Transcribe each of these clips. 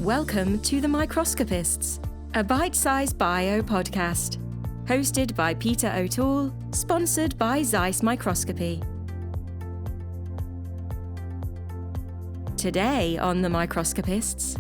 Welcome to the Microscopists, a bite-sized bio podcast, hosted by Peter O'Toole, sponsored by Zeiss Microscopy. Today on the Microscopists.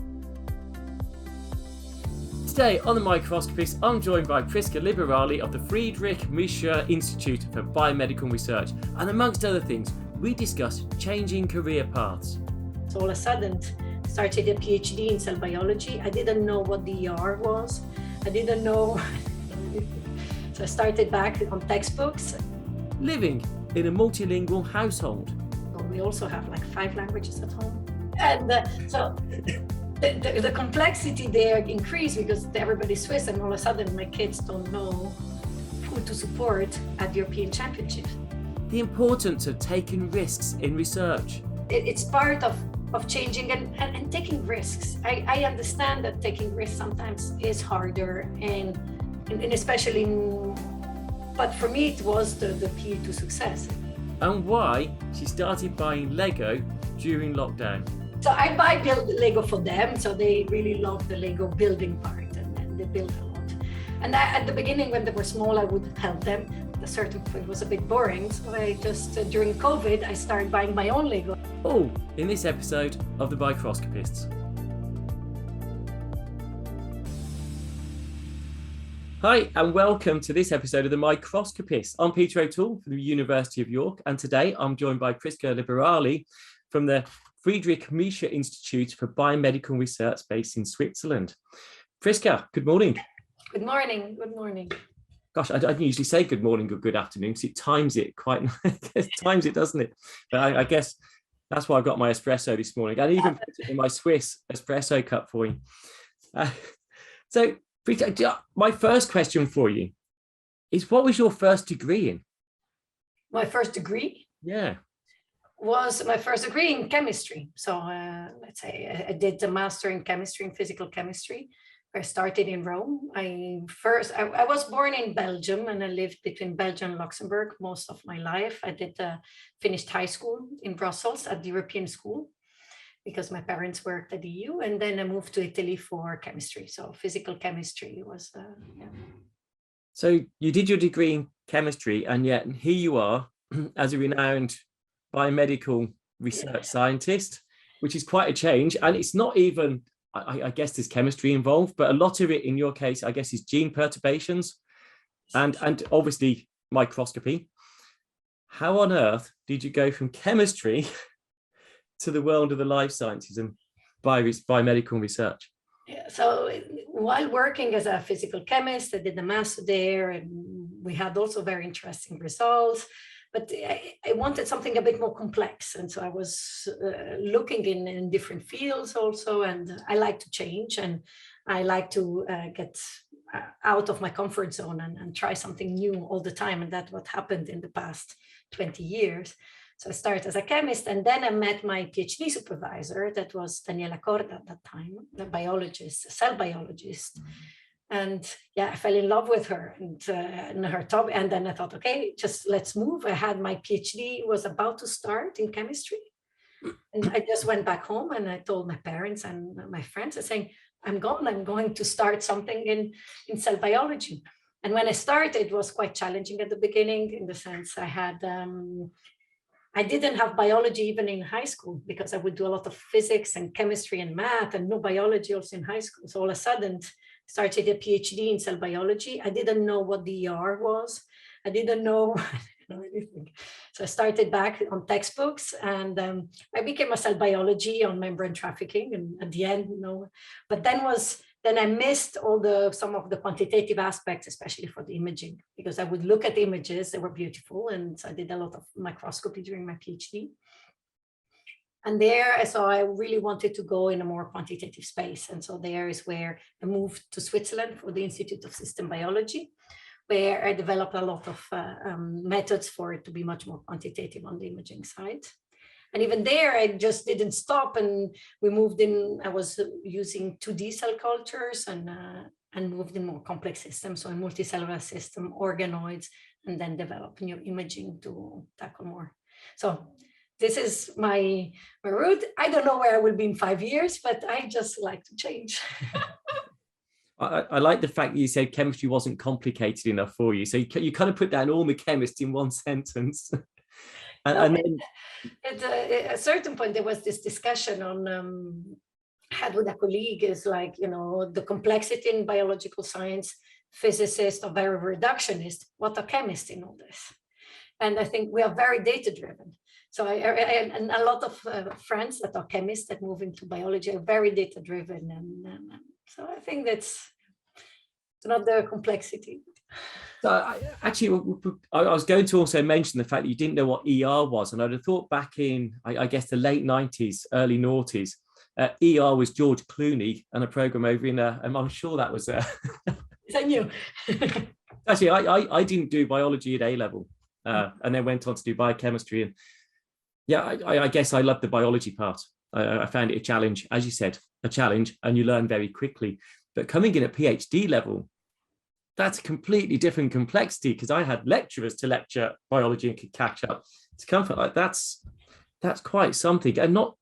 Today on the Microscopists, I'm joined by Prisca Liberali of the Friedrich Miescher Institute for Biomedical Research, and amongst other things, we discuss changing career paths. So all of a sudden, started a PhD in cell biology. I didn't know what the ER was. I didn't know. So I started back on textbooks. Living in a multilingual household. So we also have like 5 languages at home. And so the complexity there increased because everybody's Swiss, and all of a sudden my kids don't know who to support at European Championships. The importance of taking risks in research. It's part of changing and taking risks. I understand that taking risks sometimes is harder and especially, but for me it was the key to success. And why she started buying Lego during lockdown. So I buy Lego for them, so they really love the Lego building part, and they build a lot. And at the beginning when they were small, I would help them. At a certain point it was a bit boring, so I just, during COVID, I started buying my own Lego. All in this episode of the Microscopists. Hi, and welcome to this episode of the Microscopists. I'm Peter O'Toole from the University of York, and today I'm joined by Prisca Liberali from the Friedrich Miescher Institute for Biomedical Research based in Switzerland. Prisca, good morning. Good morning, good morning. Gosh, I don't usually say good morning or good afternoon because it times it quite, times it, doesn't it? But I guess that's why I got my espresso this morning. I even put it in my Swiss espresso cup for you. So, my first question for you is, what was your first degree in? My first degree? Yeah. Was my first degree in chemistry. So let's say I did the master in chemistry, in physical chemistry. I started in Rome. I was born in Belgium, and I lived between Belgium and Luxembourg most of my life. I did finished high school in Brussels at the European school because my parents worked at the EU, and then I moved to Italy for chemistry. So physical chemistry was, yeah. So you did your degree in chemistry, and yet here you are as a renowned biomedical research scientist, which is quite a change. And it's not even, I guess there's chemistry involved, but a lot of it in your case, I guess, is gene perturbations and obviously microscopy. How on earth did you go from chemistry to the world of the life sciences and biomedical research? Yeah, so while working as a physical chemist, I did the master there, and we had also very interesting results. But I wanted something a bit more complex. And so I was looking in different fields also. And I like to change, and I like to get out of my comfort zone and try something new all the time. And that's what happened in the past 20 years. So I started as a chemist, and then I met my PhD supervisor. That was Daniela Corda at that time, the biologist, cell biologist. And yeah, I fell in love with her and her top. And then I thought, okay, just let's move. I had my PhD was about to start in chemistry. And I just went back home and I told my parents and my friends, I saying, I'm going to start something in cell biology. And when I started, it was quite challenging at the beginning, in the sense I didn't have biology even in high school, because I would do a lot of physics and chemistry and math, and no biology also in high school. So all of a sudden, started a PhD in cell biology. I didn't know what the ER was. I didn't know anything. So I started back on textbooks, and I became a cell biology on membrane trafficking. And at the end, but then I missed some of the quantitative aspects, especially for the imaging, because I would look at images, they were beautiful. And so I did a lot of microscopy during my PhD. And so I really wanted to go in a more quantitative space. And so there is where I moved to Switzerland for the Institute of System Biology, where I developed a lot of methods for it to be much more quantitative on the imaging side. And even there, I just didn't stop, and we moved in. I was using 2D cell cultures and moved in more complex systems, so a multicellular system, organoids, and then develop new imaging to tackle more. So this is my route. I don't know where I will be in 5 years, but I just like to change. I like the fact that you said chemistry wasn't complicated enough for you. So you kind of put down all the chemists in one sentence. And then at a certain point, there was this discussion on, had with a colleague, is like, the complexity in biological science, physicists are very reductionist. What are chemists in all this? And I think we are very data-driven. So and a lot of friends that are chemists that move into biology are very data-driven. And so I think that's not the complexity. So I was going to also mention the fact that you didn't know what ER was. And I'd have thought back in, I guess, the late 90s, early noughties, ER was George Clooney and a program over in, I'm sure that was... Is that you? Actually, I didn't do biology at A-level and then went on to do biochemistry. And yeah, I guess I loved the biology part. I found it a challenge, as you said, a challenge, and you learn very quickly. But coming in at PhD level, that's a completely different complexity, because I had lecturers to lecture biology and could catch up. To come from like that's quite something. And not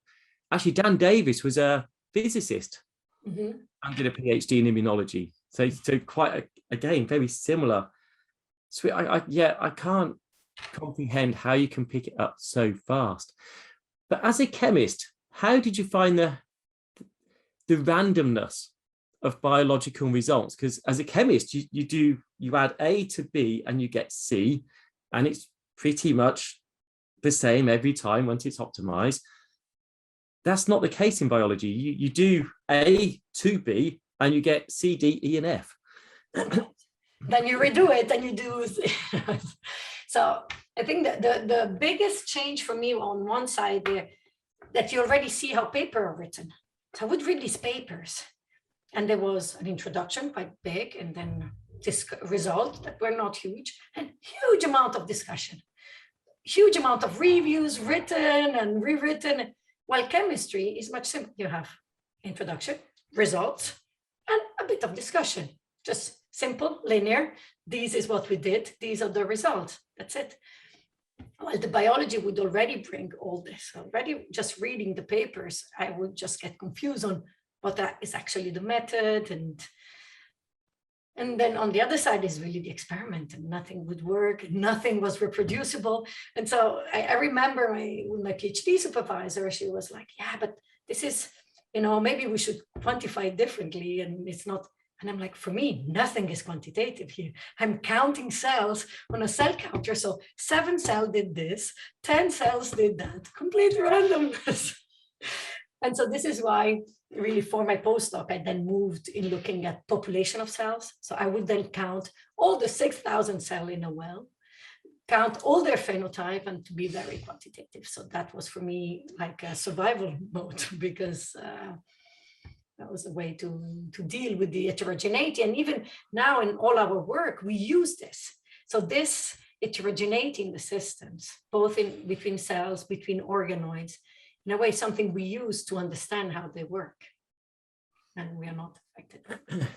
actually, Dan Davis was a physicist and did a PhD in immunology. So quite again very similar. So I can't comprehend how you can pick it up so fast. But as a chemist, how did you find the randomness of biological results? Because as a chemist, you add A to B and you get C, and it's pretty much the same every time once it's optimized. That's not the case in biology. You do A to B and you get C, D, E, and F. Then you redo it and you do. So I think that the biggest change for me on one side there, that you already see how papers are written. So I would read these papers, and there was an introduction, quite big, and then this result that were not huge, and huge amount of discussion, huge amount of reviews written and rewritten. While chemistry is much simpler. You have introduction, results, and a bit of discussion. Just simple, linear. This is what we did. These are the results. That's it. Well, the biology would already bring all this. Already just reading the papers, I would just get confused on what that is actually the method. And then on the other side is really the experiment, and nothing would work. Nothing was reproducible. And so I remember with my PhD supervisor, she was like, yeah, but this is, maybe we should quantify it differently. And it's not. And I'm like, for me, nothing is quantitative here. I'm counting cells on a cell counter. So 7 cells did this, 10 cells did that, complete randomness. And so this is why really for my postdoc, I then moved in looking at population of cells. So I would then count all the 6,000 cells in a well, count all their phenotype, and to be very quantitative. So that was for me like a survival mode, because that was a way to deal with the heterogeneity. And even now in all our work, we use this. So this heterogeneity in the systems, both between cells, between organoids, in a way, something we use to understand how they work. And we are not affected.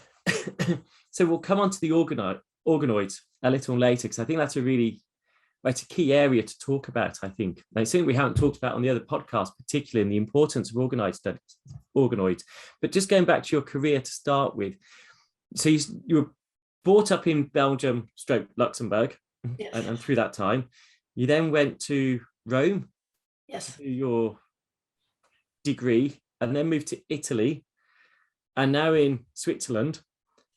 So we'll come on to the organoids a little later, because I think that's a key area to talk about, I think. Now, it's something we haven't talked about on the other podcast, particularly in the importance of organoids. But just going back to your career to start with, so you were brought up in Belgium, Luxembourg, yes. and through that time, you then went to Rome, yes, to do your degree, and then moved to Italy, and now in Switzerland.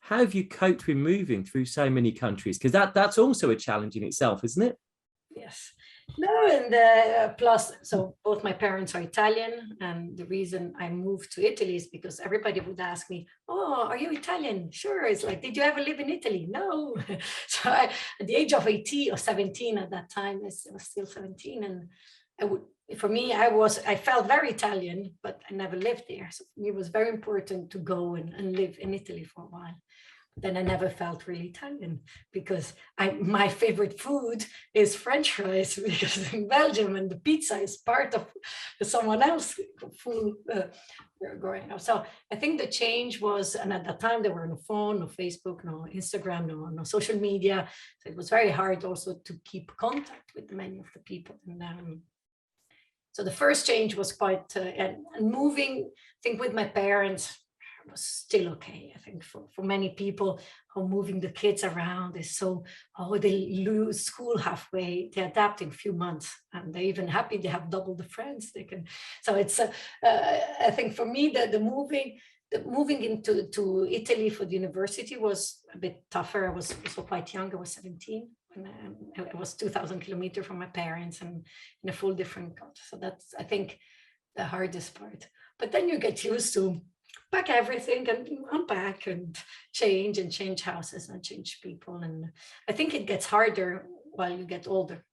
How have you coped with moving through so many countries? Because that's also a challenge in itself, isn't it? Yes. No, and plus, so both my parents are Italian, and the reason I moved to Italy is because everybody would ask me, "Oh, are you Italian?" Sure. It's like, "Did you ever live in Italy?" No. So at the age of 18 or 17 at that time, I was still 17, and I felt very Italian, but I never lived there. So for me, it was very important to go and live in Italy for a while. Then I never felt really Italian, because my favorite food is French fries, because in Belgium, and the pizza is part of someone else's food growing up. So I think the change was, and at that time there were no phone, no Facebook, no Instagram, no social media. So it was very hard also to keep contact with many of the people. And So the first change was quite, and moving, I think with my parents was still okay. I think for many people how moving the kids around is so, they lose school halfway, they adapt in a few months, and they're even happy they have double the friends they can. So it's, I think for me, the moving into Italy for the university was a bit tougher. I was also quite young, I was 17. And it was 2,000 kilometers from my parents and in a full different country. So that's, I think, the hardest part. But then you get used to pack everything and unpack and change houses and change people. And I think it gets harder while you get older.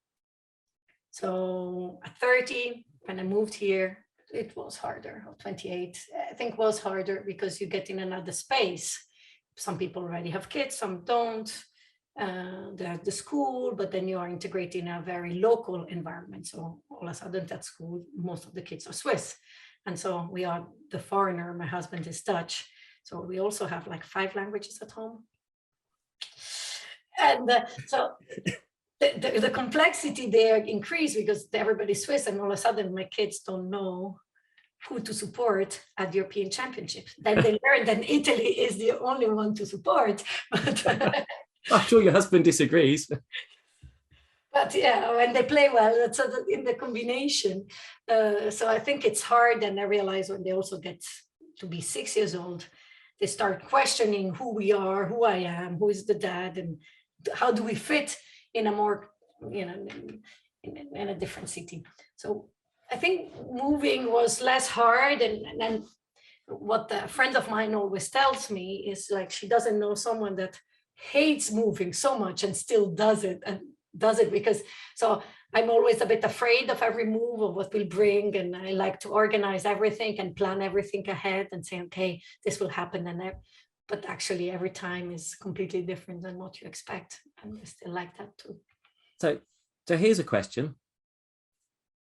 So at 30, when I moved here, it was harder. Or 28, I think was harder because you get in another space. Some people already have kids, some don't. They're at the school, but then you are integrating in a very local environment. So all of a sudden at school, most of the kids are Swiss. And so we are the foreigner, my husband is Dutch. So we also have like 5 languages at home. And so the complexity there increased because everybody's Swiss and all of a sudden my kids don't know who to support at the European Championships. Then they learned that Italy is the only one to support. I'm sure your husband disagrees. But yeah, when they play well, that's in the combination. So I think it's hard. And I realize when they also get to be 6 years old, they start questioning who we are, who I am, who is the dad, and how do we fit in a more, in a different city. So I think moving was less hard. And what a friend of mine always tells me is like, she doesn't know someone that hates moving so much and still does it because, so I'm always a bit afraid of every move of what will bring, and I like to organize everything and plan everything ahead and say, okay, this will happen, but actually every time is completely different than what you expect, and I still like that too. So here's a question: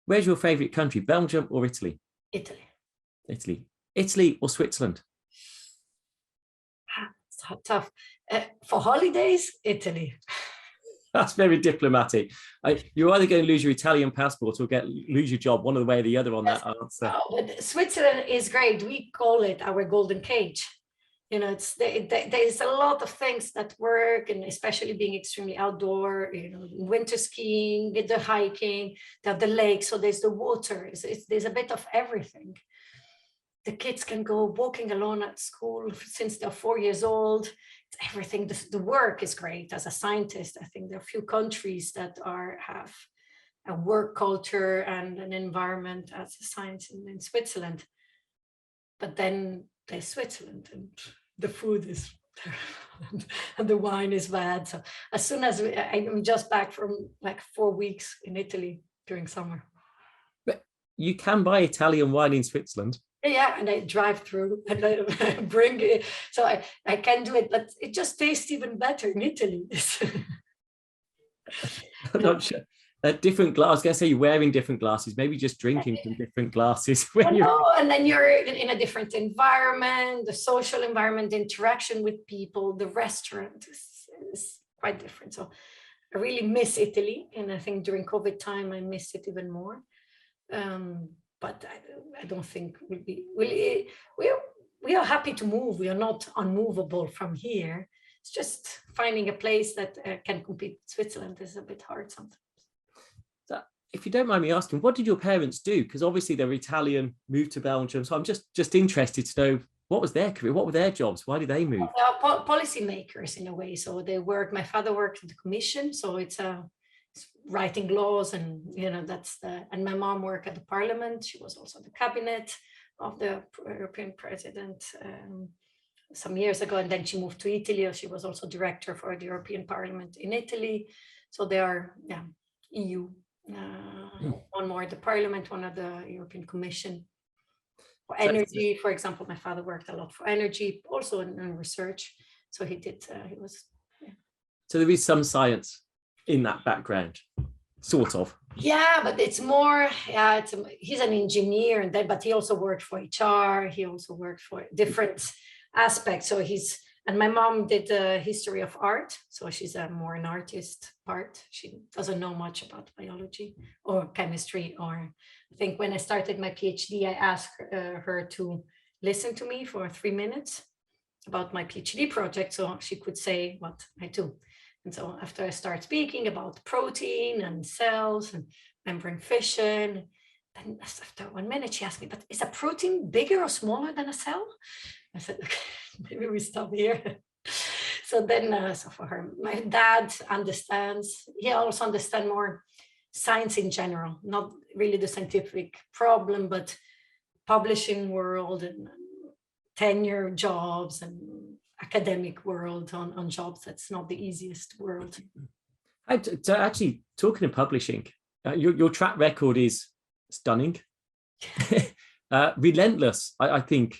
where's your favorite country, Belgium or Italy? Italy or Switzerland? It's tough. For holidays, Italy. That's very diplomatic. You're either going to lose your Italian passport or lose your job, one of the way or the other on that answer. Oh, but Switzerland is great. We call it our golden cage. There's a lot of things that work, and especially being extremely outdoor, winter skiing, the hiking, the lake. So there's the water. There's a bit of everything. The kids can go walking alone at school since they're 4 years old. It's everything. The work is great. As a scientist, I think there are a few countries that have a work culture and an environment as a science in Switzerland. But then there's Switzerland, and the food is terrible, and the wine is bad. So as soon as I'm just back from like 4 weeks in Italy during summer. But you can buy Italian wine in Switzerland. Yeah, and I drive through and I bring it. So I can do it, but it just tastes even better in Italy. I'm not sure. Different glass. I was going to say you're wearing different glasses, maybe just drinking from different glasses. And then you're in a different environment, the social environment, the interaction with people, the restaurant is quite different. So I really miss Italy. And I think during COVID time, I miss it even more. But I don't think we are happy to move. We are not unmovable from here. It's just finding a place that can compete with Switzerland is a bit hard sometimes. So if you don't mind me asking, what did your parents do? Because obviously they're Italian, moved to Belgium. So I'm just interested to know, what was their career? What were their jobs? Why did they move? Policy makers in a way. So my father worked in the commission. So it's writing laws, and and my mom worked at the parliament. She was also the cabinet of the European president some years ago, and then she moved to Italy. She was also director for the European Parliament in Italy. So they are EU, one more at the parliament, one at the European Commission. For energy, for example, my father worked a lot for energy, also in research. So he was. So there is some science in that background, sort of. Yeah, but it's more, he's an engineer, but he also worked for HR. He also worked for different aspects. So And my mom did a history of art. So she's more an artist part. She doesn't know much about biology or chemistry. Or I think when I started my PhD, I asked her to listen to me for 3 minutes about my PhD project, so she could say what I do. And so after I start speaking about protein and cells and membrane fission, then after 1 minute, she asked me, but is a protein bigger or smaller than a cell? I said, okay, maybe we stop here. So then, so for her, my dad understands, he also understands more science in general, not really the scientific problem, but publishing world and tenure jobs and academic world on jobs. That's not the easiest world. So actually, talking of publishing, your track record is stunning. Relentless, I think,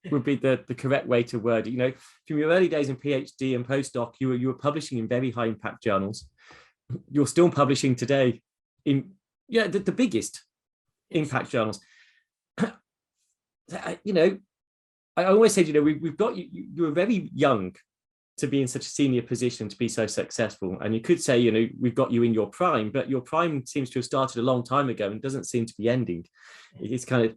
would be the correct way to word it. You know, from your early days in PhD and postdoc, you were publishing in very high impact journals. You're still publishing today in the biggest impact journals. You know, I always say, you know, we've got you. You were very young to be in such a senior position, to be so successful. And you could say, you know, we've got you in your prime, but your prime seems to have started a long time ago and doesn't seem to be ending. It's kind of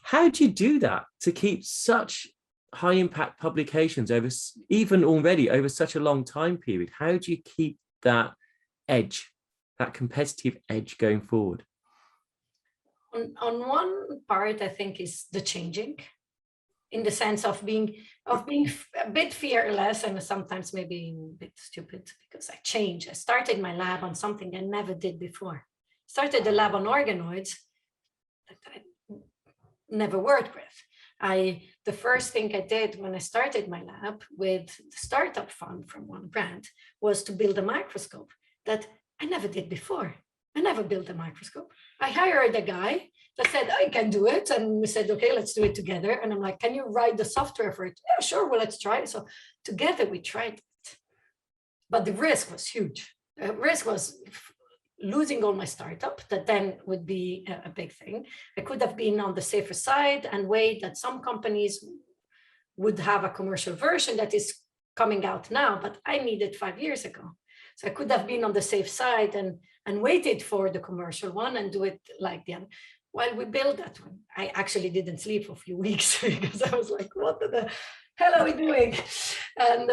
how do you do that to keep such high impact publications over such a long time period? How do you keep that edge, that competitive edge going forward? On one part, I think, is the changing, in the sense of being a bit fearless and sometimes maybe a bit stupid, because I changed. I started my lab on something I never did before. Started the lab on organoids that I never worked with. The first thing I did when I started my lab with the startup fund from one grant was to build a microscope that I never did before. I never built a microscope. I hired a guy that said, I can do it. And we said, okay, let's do it together. And I'm like, can you write the software for it? Yeah, sure, well, let's try it. So together we tried it. But the risk was huge. The risk was losing all my startup, that then would be a big thing. I could have been on the safer side and wait that some companies would have a commercial version that is coming out now, but I needed 5 years ago. So I could have been on the safe side and waited for the commercial one and do it like the other. While we built that one, I actually didn't sleep for a few weeks because I was like, what the hell are we doing? And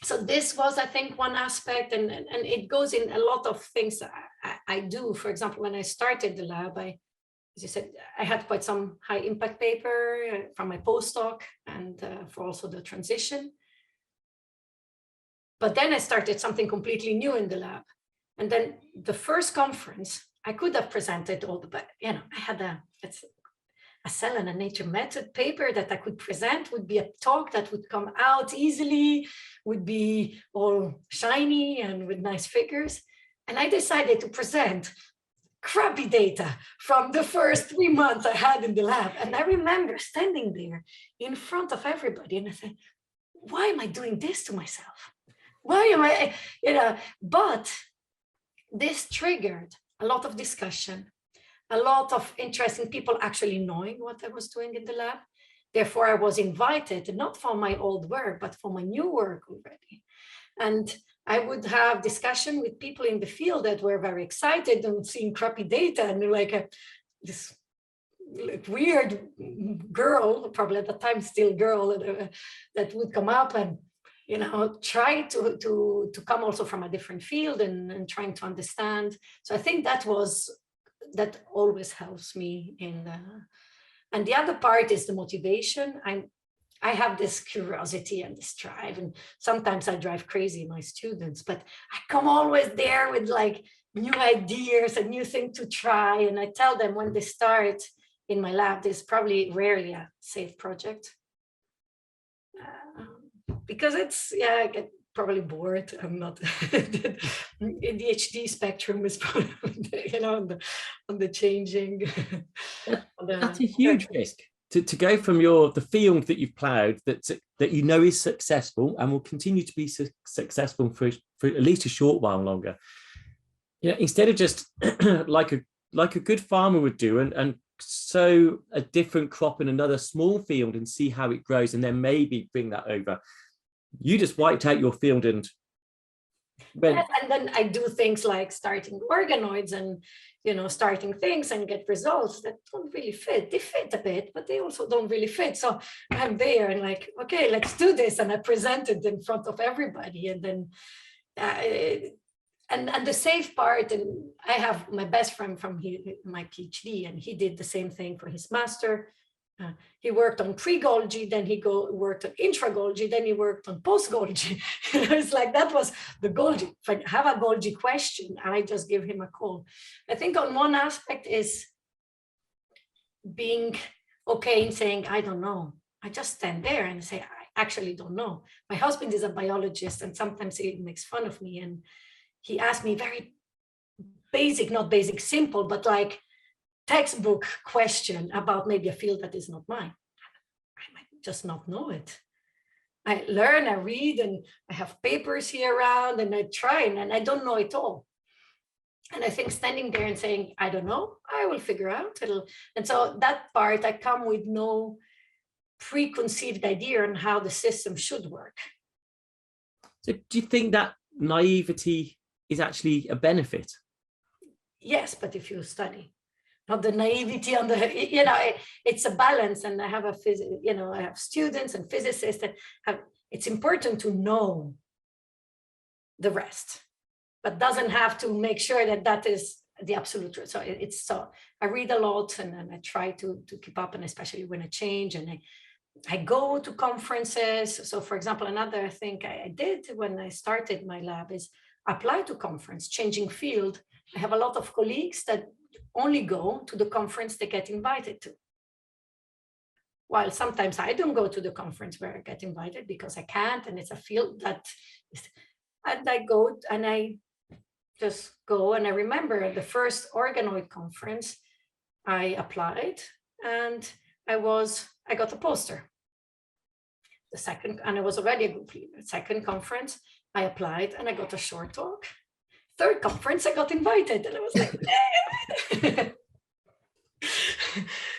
so this was, I think, one aspect, and it goes in a lot of things I do. For example, when I started the lab, as you said, I had quite some high impact paper from my postdoc and for also the transition. But then I started something completely new in the lab. And then the first conference, I could have presented all the, but I had a Cell and a Nature Method paper that I could present, would be a talk that would come out easily, would be all shiny and with nice figures. And I decided to present crappy data from the first 3 months I had in the lab. And I remember standing there in front of everybody and I said, why am I doing this to myself? Why am I, but this triggered a lot of discussion, a lot of interest in people actually knowing what I was doing in the lab. Therefore, I was invited, not for my old work, but for my new work already. And I would have discussion with people in the field that were very excited and seeing crappy data, and like this weird girl, probably at the time still girl, that would come up and try to come also from a different field and trying to understand. So I think that always helps me in the, and the other part is the motivation. I have this curiosity and this drive, and sometimes I drive crazy my students, but I come always there with like new ideas and new thing to try. And I tell them when they start in my lab, there's probably rarely a safe project. Because I get probably bored. I'm not the ADHD spectrum is probably, on the changing. That's a huge risk to go from the field that you've ploughed that is successful and will continue to be successful for at least a short while longer. Instead of just like a good farmer would do and sow a different crop in another small field and see how it grows, and then maybe bring that over. You just wiped out your field and went. Yes, and then I do things like starting organoids and, starting things and get results that don't really fit. They fit a bit, but they also don't really fit. So I'm there and like, okay, let's do this. And I presented in front of everybody. And then, and the safe part, and I have my best friend from my PhD, and he did the same thing for his master. He worked on pre-Golgi, then he worked on intra-Golgi, then he worked on post-Golgi. It's like that was the Golgi. If I have a Golgi question, I just give him a call. I think on one aspect is being okay in saying, I don't know. I just stand there and say, I actually don't know. My husband is a biologist, and sometimes he makes fun of me. And he asked me very basic, not basic, simple, but like textbook question about maybe a field that is not mine. I might just not know it. I learn, I read, and I have papers here around, and I try, and I don't know it all. And I think standing there and saying, I don't know, I will figure out. And so that part, I come with no preconceived idea on how the system should work. So do you think that naivety is actually a benefit? Yes, but if you study. Not the naivety on the, it's a balance. And I have I have students and physicists that it's important to know the rest, but doesn't have to make sure that is the absolute truth. So I read a lot, and I try to keep up, and especially when I change, and I go to conferences. So for example, another thing I did when I started my lab is apply to conference, changing field. I have a lot of colleagues that only go to the conference they get invited to. While sometimes I don't go to the conference where I get invited because I can't, and it's a field that is, and I go and I just go. And I remember the first organoid conference, I applied, and I got a poster. The second, and I was already a group leader. Second conference, I applied and I got a short talk. Third conference, I got invited, and I was like,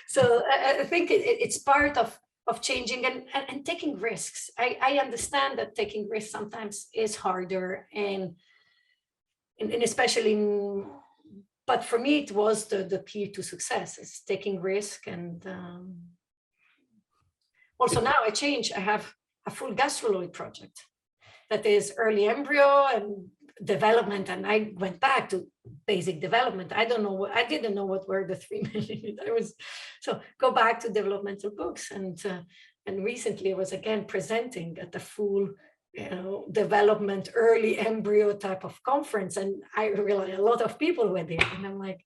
So I think it's part of changing and taking risks. I understand that taking risks sometimes is harder, and especially but for me, it was the key to success, is taking risk. And also now I have a full gastroloid project that is early embryo and development, and I went back to basic development. I didn't know what were the 3 million. So go back to developmental books, and recently I was again presenting at the full development early embryo type of conference, and I realized a lot of people were there, and I'm like,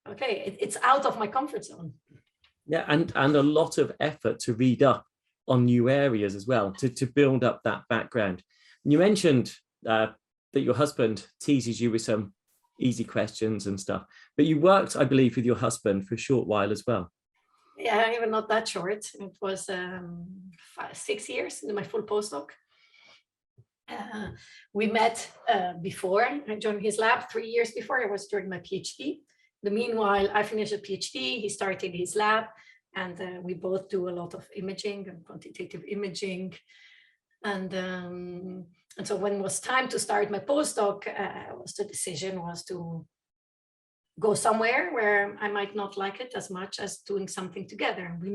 okay, it's out of my comfort zone. Yeah, and a lot of effort to read up on new areas as well, to build up that background. You mentioned that your husband teases you with some easy questions and stuff, but you worked, I believe, with your husband for a short while as well. Yeah, even not that short. It was 6 years in my full postdoc. We met before I joined his lab. 3 years before, I was during my PhD. Meanwhile, I finished a PhD, he started his lab, and we both do a lot of imaging and quantitative imaging. And so when it was time to start my postdoc, the decision was to go somewhere where I might not like it as much as doing something together. We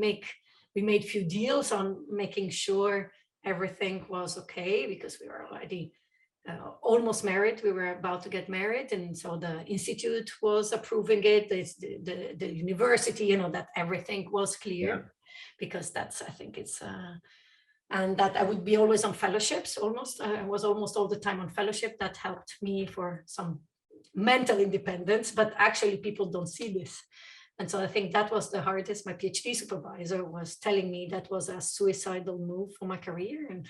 made few deals on making sure everything was okay, because we were already almost married. We were about to get married, and so the institute was approving it. The university, that everything was clear, because that's, I think it's. And that I would be always on fellowships, I was almost all the time on fellowship. That helped me for some mental independence, but actually people don't see this. And so I think that was the hardest. My PhD supervisor was telling me that was a suicidal move for my career. And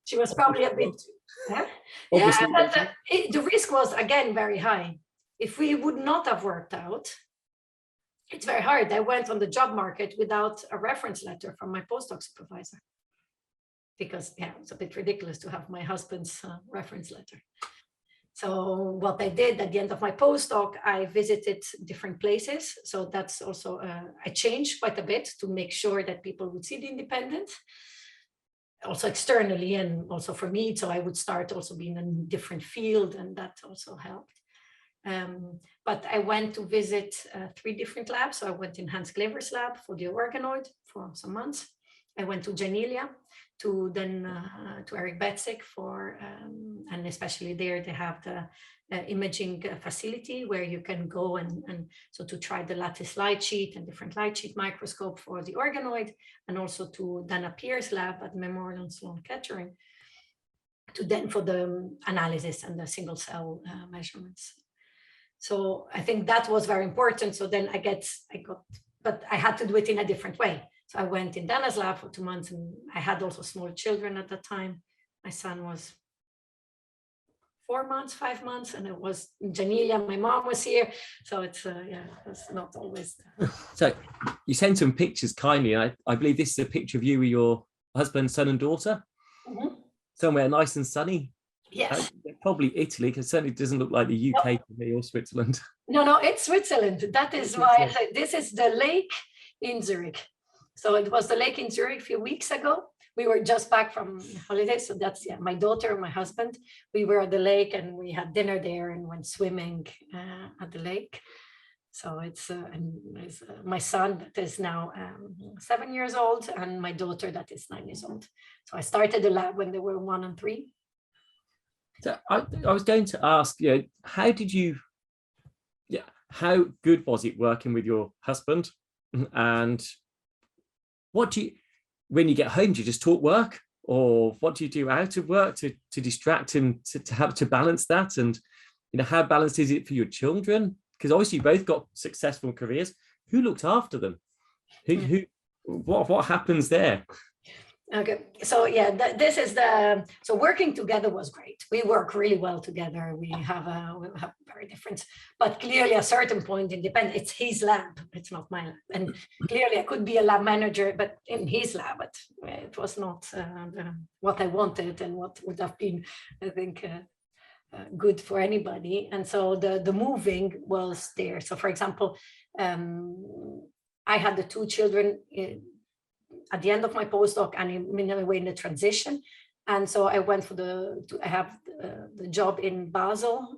she was probably a bit, but the risk was, again, very high. If we would not have worked out, it's very hard. I went on the job market without a reference letter from my postdoc supervisor, because it's a bit ridiculous to have my husband's reference letter. So what I did at the end of my postdoc, I visited different places. So that's also, I changed quite a bit to make sure that people would see the independence, also externally and also for me. So I would start also being in a different field, and that also helped. But I went to visit 3 different labs. So I went in Hans Klever's lab for the organoid for some months. I went to Janelia, to Eric Betzig for, and especially there they have the imaging facility where you can go and so to try the lattice light sheet and different light sheet microscope for the organoid, and also to Dana Pierce's lab at Memorial Sloan Kettering to then for the analysis and the single cell measurements. So I think that was very important. So then I got, but I had to do it in a different way. So I went in Dana's lab for 2 months, and I had also small children at that time. My son was 4 months, 5 months, and it was in Janelia. My mom was here. So it's, yeah, it was not always. So you sent some pictures kindly. I believe this is a picture of you with your husband, son and daughter, somewhere nice and sunny. Yes. Probably Italy, because it certainly doesn't look like the UK to me, or Switzerland. No, it's Switzerland. That is why I said this is the lake in Zurich. So it was the lake in Zurich a few weeks ago. We were just back from holidays. So that's, yeah, my daughter and my husband. We were at the lake and we had dinner there and went swimming at the lake. So it's my son that is now 7 years old, and my daughter that is 9 years old. So I started the lab when they were 1 and 3. So I was going to ask, you know, how good was it working with your husband? And what do you, when you get home, do you just talk work, or what do you do out of work to distract him, to have to balance that? And, you know, how balanced is it for your children? Because obviously you both got successful careers. Who looked after them? What happens there? Okay, so yeah, this is so working together was great. We work really well together. We have very different, but clearly at a certain point, it's his lab, it's not my lab. And clearly I could be a lab manager, but in his lab, but it was not what I wanted and what would have been, I think, good for anybody. And so the moving was there. So for example, I had the 2 children at the end of my postdoc and in a way in the transition. And so I went to have the job in Basel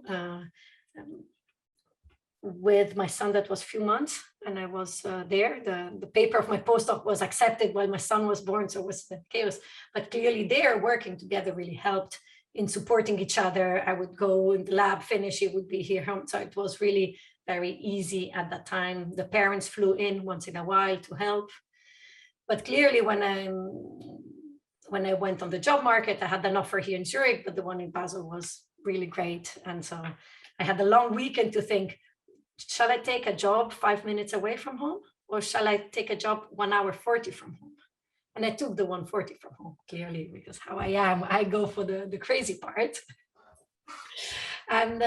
with my son that was a few months, and I was there. The paper of my postdoc was accepted while my son was born, so it was the chaos. But clearly there, working together really helped in supporting each other. I would go in the lab, finish, he would be here home. So it was really very easy at that time. The parents flew in once in a while to help. But clearly, when I went on the job market, I had an offer here in Zurich, but the one in Basel was really great. And so I had a long weekend to think, shall I take a job 5 minutes away from home, or shall I take a job 1 hour 40 from home? And I took the 140 from home, clearly, because how I am, I go for the crazy part. And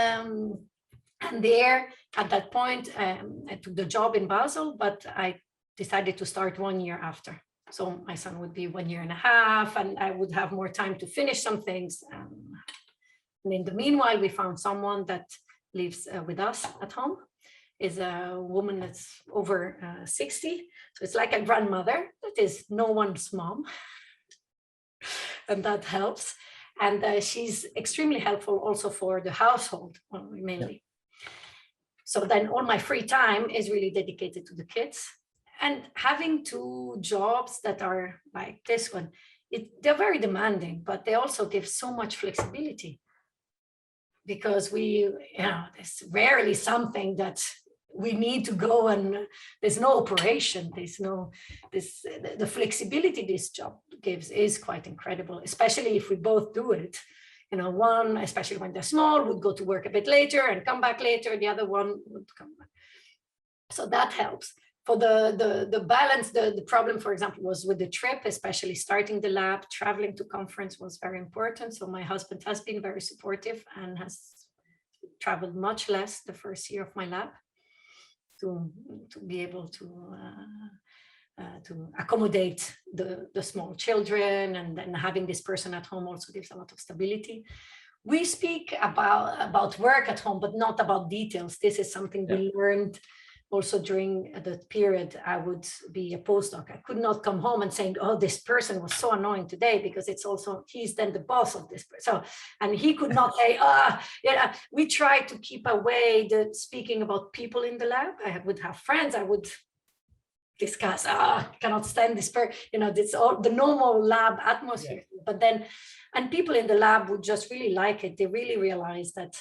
there, at that point, I took the job in Basel, but I decided to start 1 year after. So my son would be 1.5 years, and I would have more time to finish some things. And in the meanwhile, we found someone that lives with us at home, is a woman that's over 60. So it's like a grandmother, that is no one's mom. And that helps. And she's extremely helpful also for the household, mainly. Yeah. So then all my free time is really dedicated to the kids. And having 2 jobs that are like this one, they're very demanding, but they also give so much flexibility, because there's rarely something that we need to go and there's no operation, the flexibility this job gives is quite incredible, especially if we both do it. You know, one, especially when they're small, would go to work a bit later and come back later, the other one would come back. So that helps. For the balance, the problem, for example, was with the trip, especially starting the lab, traveling to conference was very important. So my husband has been very supportive and has traveled much less the first year of my lab to be able to accommodate the small children, and then having this person at home also gives a lot of stability. we speak about work at home, but not about details. This is something we learned also during the period I would be a postdoc. I could not come home and saying, oh, this person was so annoying today, because it's also, he's then the boss of this person. So, and he could not say, we try to keep away the speaking about people in the lab. I would have friends, I would discuss, cannot stand this person, it's all the normal lab atmosphere. Yeah. But then, and people in the lab would just really like it. They really realized that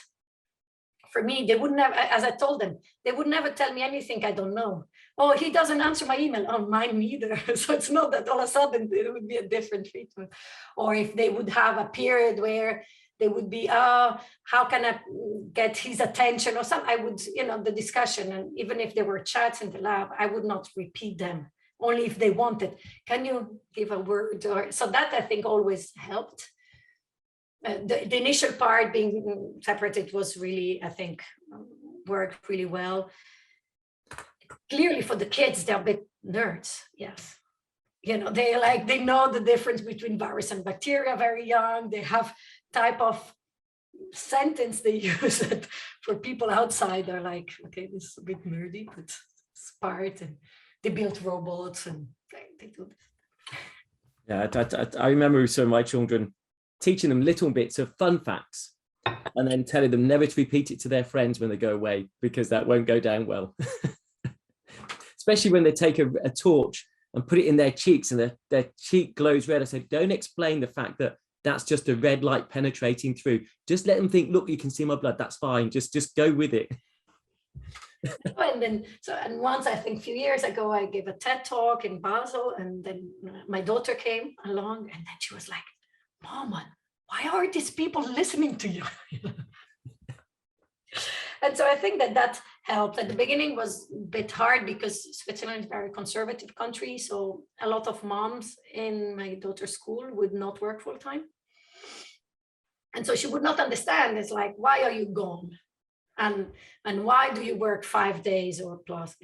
for me, they would never, as I told them, they would never tell me anything I don't know. Oh, he doesn't answer my email. Oh, mine neither. So it's not that all of a sudden it would be a different treatment. Or if they would have a period where they would be, how can I get his attention or something? I would, the discussion, and even if there were chats in the lab, I would not repeat them, only if they wanted. Can you give a word? So that I think always helped. The initial part being separated was really, I think, worked really well. Clearly for the kids, they're a bit nerds, yes. They know the difference between virus and bacteria very young. They have type of sentence they use that for people outside are like, okay, this is a bit nerdy, but it's part, and they build robots and they do this. Yeah, I remember some of my children teaching them little bits of fun facts and then telling them never to repeat it to their friends when they go away, because that won't go down well. Especially when they take a torch and put it in their cheeks and their cheek glows red. I said, don't explain the fact that that's just a red light penetrating through. Just let them think, look, you can see my blood, that's fine. Just go with it. And once, I think a few years ago, I gave a TED talk in Basel, and then my daughter came along, and then she was like, Mama, why are these people listening to you? And so I think that helped. At the beginning was a bit hard because Switzerland is a very conservative country. So a lot of moms in my daughter's school would not work full time. And so she would not understand. It's like, why are you gone? And why do you work 5 days or plus,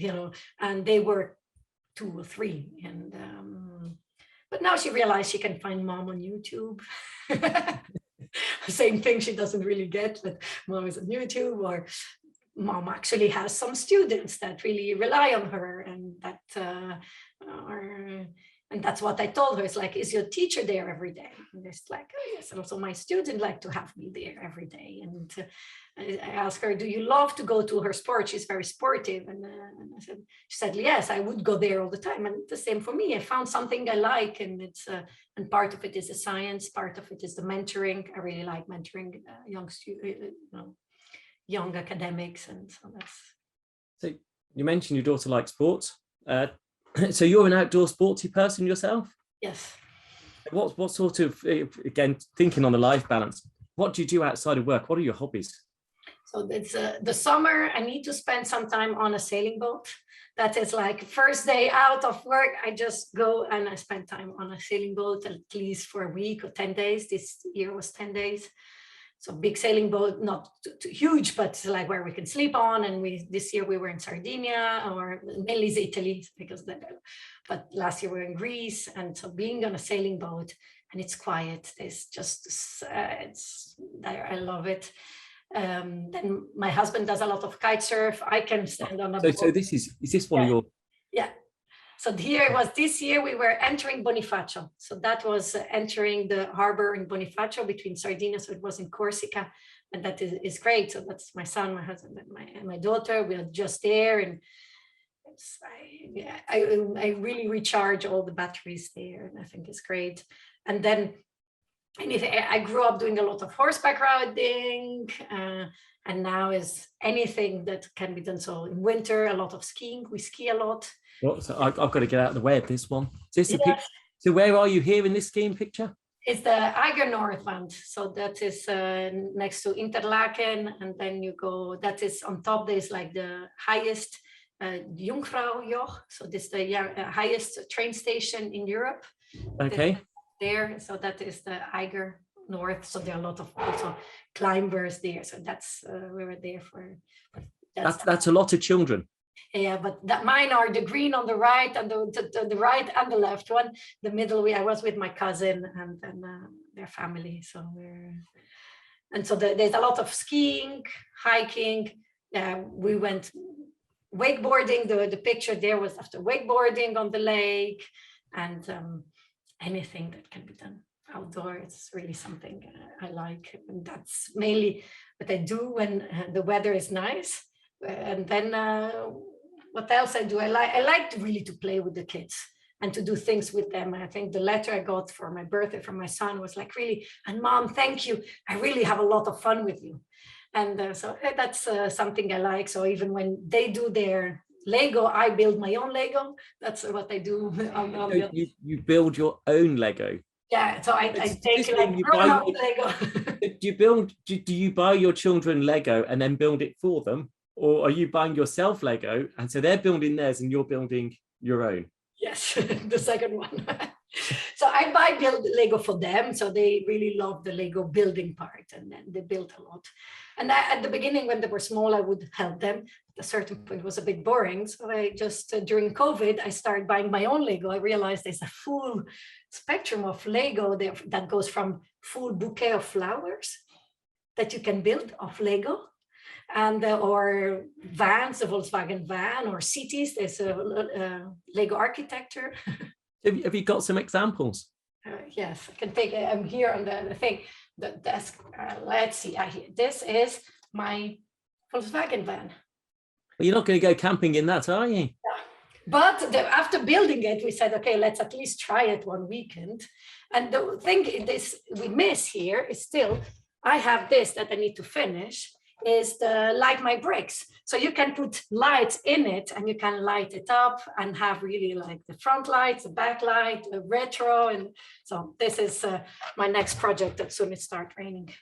and they work 2 or 3. And but now she realized she can find mom on YouTube. Same thing she doesn't really get, but mom is on YouTube, or mom actually has some students that really rely on her, and and that's what I told her. It's like, is your teacher there every day? And it's like, oh yes, and also my students like to have me there every day. And I asked her, do you love to go to her sport? She's very sportive. And she said, yes, I would go there all the time. And the same for me. I found something I like, and and part of it is the science, part of it is the mentoring. I really like mentoring young academics, and so that's. So you mentioned your daughter likes sports. So you're an outdoor sporty person yourself? Yes. What sort of, again, thinking on the life balance, what do you do outside of work? What are your hobbies? So it's the summer, I need to spend some time on a sailing boat. That is like first day out of work, I just go and I spend time on a sailing boat, at least for a week or 10 days. This year was 10 days. So big sailing boat, not too huge, but like where we can sleep on. And this year we were in Sardinia, or mainly Italy, but last year we were in Greece. And so being on a sailing boat, and it's quiet, it's just, I love it. Then my husband does a lot of kite surf. I can stand on a boat. So is this one of your? Yeah. So here it was, this year we were entering Bonifacio. So that was entering the harbor in Bonifacio between Sardinia. So it was in Corsica, and that is great. So that's my son, my husband, and my daughter. We are just there, and I really recharge all the batteries there, and I think it's great. And then I grew up doing a lot of horseback riding, and now is anything that can be done. So in winter, a lot of skiing. We ski a lot. Well, so I've got to get out of the way of this one. Is this a picture? So where are you here in this skiing picture? It's the Eiger Northwand. So that is next to Interlaken, and then you go, that is on top, there's like the highest Jungfraujoch. So this is the highest train station in Europe. Okay. There, so that is the Eiger North. So there are a lot of also climbers there. So that's we were there for. That's a lot of children. Yeah, but mine are the green on the right, and the right and the left one. The middle, I was with my cousin and their family. So And so there's a lot of skiing, hiking. We went wakeboarding. The picture there was after wakeboarding on the lake, and anything that can be done outdoor. It's really something I like. And that's mainly what I do when the weather is nice. And then what else I do? I like really to play with the kids and to do things with them. And I think the letter I got for my birthday from my son was like, really, and Mom, thank you. I really have a lot of fun with you. And so that's something I like. So even when they do their Lego, I build my own Lego. That's what I do. You build your own Lego? Yeah, so I take like grown-up Lego. Do you buy your children Lego and then build it for them? Or are you buying yourself Lego and so they're building theirs and you're building your own? Yes, the second one. So I build Lego for them. So they really love the Lego building part, and then they built a lot. And at the beginning, when they were small, I would help them. At a certain point, it was a bit boring. So I just, during COVID, I started buying my own Lego. I realized there's a full spectrum of Lego that goes from full bouquet of flowers that you can build of Lego, and or vans, the Volkswagen van, or cities. There's a Lego architecture. Have you got some examples? Yes, I can take it. I'm here on the thing, the desk. Let's see. This is my Volkswagen van. Well, you're not going to go camping in that, are you? Yeah. But after building it, we said, okay, let's at least try it one weekend. And the thing we miss here is still, I have this that I need to finish, is the light my bricks. So you can put lights in it and you can light it up and have really like the front lights, the back light, the retro. And so this is my next project as soon as it starts raining.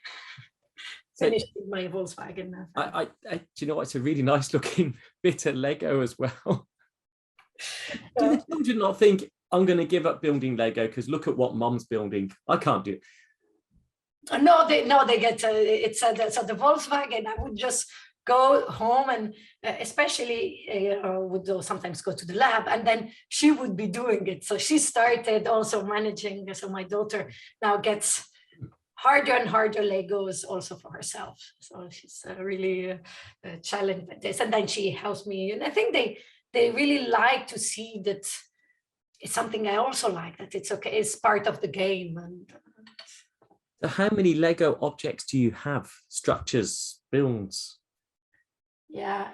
Finish my Volkswagen. Do you know what? It's a really nice looking bit of Lego as well. Do the children not think, I'm going to give up building Lego because look at what Mom's building? I can't do it. No, they get it's so the Volkswagen. I would just go home and especially would sometimes go to the lab, and then she would be doing it. So she started also managing. So my daughter now gets harder and harder Legos also for herself. So she's really challenged with this, and then she helps me. And I think they really like to see that it's something I also like, that it's okay, it's part of the game. And so how many Lego objects do you have? Structures, builds? Yeah,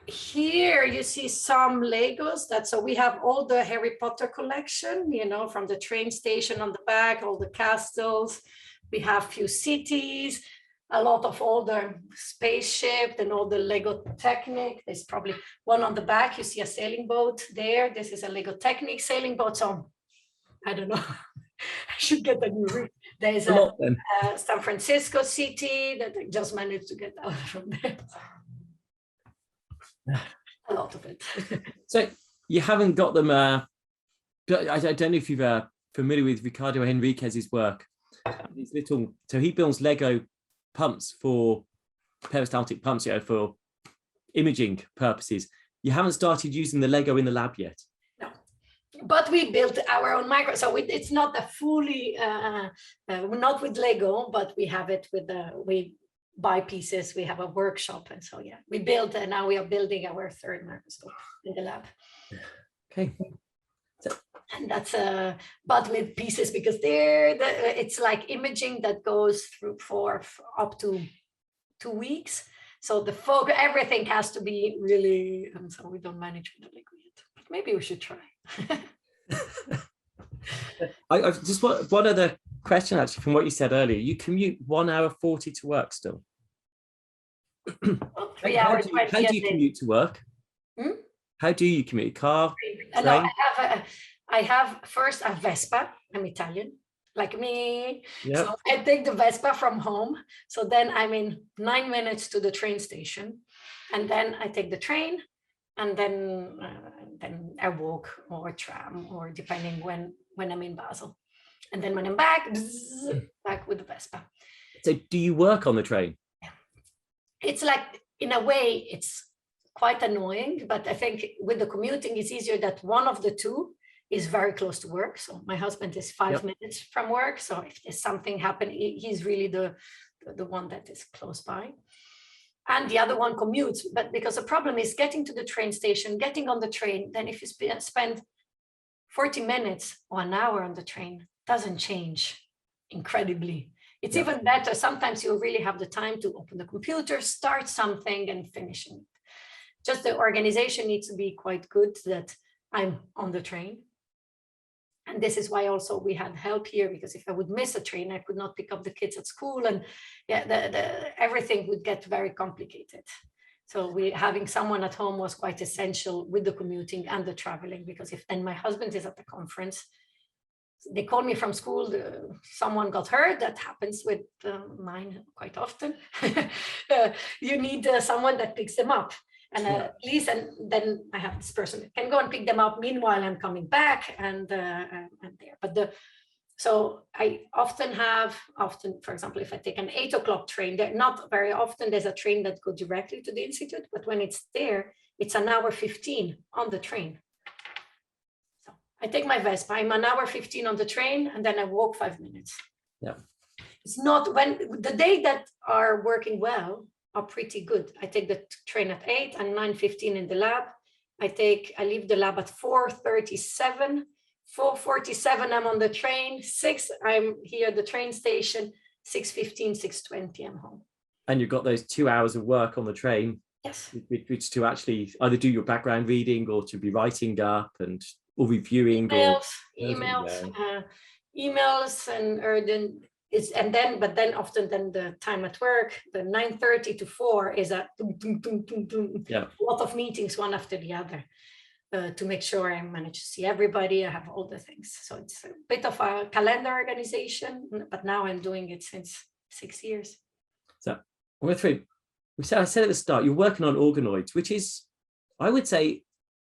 here you see some Legos so we have all the Harry Potter collection, from the train station on the back, all the castles. We have few cities, a lot of all the spaceship and all the Lego Technic. There's probably one on the back. You see a sailing boat there. This is a Lego Technic sailing boat. So I don't know. I should get a new route. There's a San Francisco city that I just managed to get out from there. A lot of it. So you haven't got them. I don't know if you're familiar with Ricardo Henriquez's work. These little, so he builds Lego pumps for peristaltic pumps, for imaging purposes. You haven't started using the Lego in the lab yet. But we built our own micro, so it's not a fully, not with Lego, but we have it with we buy pieces. We have a workshop, and so we built, and now we are building our third microscope in the lab. Okay. And that's but with pieces, because it's like imaging that goes through for up to 2 weeks. So the focus, everything has to be really, and so we don't manage with the Lego yet. But maybe we should try. I just want one other question actually from what you said earlier. You commute 1 hour 40 to work still. 3 hours. How do you commute to work? How do you commute? Car? Train? No, I have first a Vespa. I'm Italian, like me. Yep. So I take the Vespa from home. So then I'm in 9 minutes to the train station, and then I take the train. And then I walk or tram, or depending when I'm in Basel. And then when I'm back with the Vespa. So do you work on the train? It's like, in a way, it's quite annoying, but I think with the commuting, it's easier that one of the two is very close to work. So my husband is 5 minutes from work. So if there's something happen, he's really the one that is close by. And the other one commutes, but because the problem is getting to the train station, getting on the train, then if you spend 40 minutes or an hour on the train, doesn't change incredibly. It's even better. Sometimes you really have the time to open the computer, start something and finish it. Just the organization needs to be quite good that I'm on the train. And this is why also we had help here, because if I would miss a train, I could not pick up the kids at school, and everything would get very complicated. So having someone at home was quite essential with the commuting and the traveling, because if then my husband is at the conference, they call me from school, someone got hurt, that happens with mine quite often. You need someone that picks them up. And at least, and then I have this person that can go and pick them up. Meanwhile, I'm coming back and there. But so I often, for example, if I take an 8 o'clock train, there not very often there's a train that goes directly to the institute, but when it's there, it's an hour 15 on the train. So I take my Vespa, I'm an hour 15 on the train, and then I walk 5 minutes. Yeah. It's not when the day that are working well, are pretty good. I take the train at 8 and 9:15 in the lab. I leave the lab at 4:37. 4:47, I'm on the train. 6, I'm here at the train station. 6:15, 6:20, I'm home. And you've got those 2 hours of work on the train. Yes. Which to actually either do your background reading or to be writing up or reviewing. Emails and then often the time at work, the 9:30 to 4 is a lot of meetings one after the other to make sure I manage to see everybody. I have all the things. So it's a bit of a calendar organization, but now I'm doing it since 6 years. So I said at the start, you're working on organoids, which is, I would say,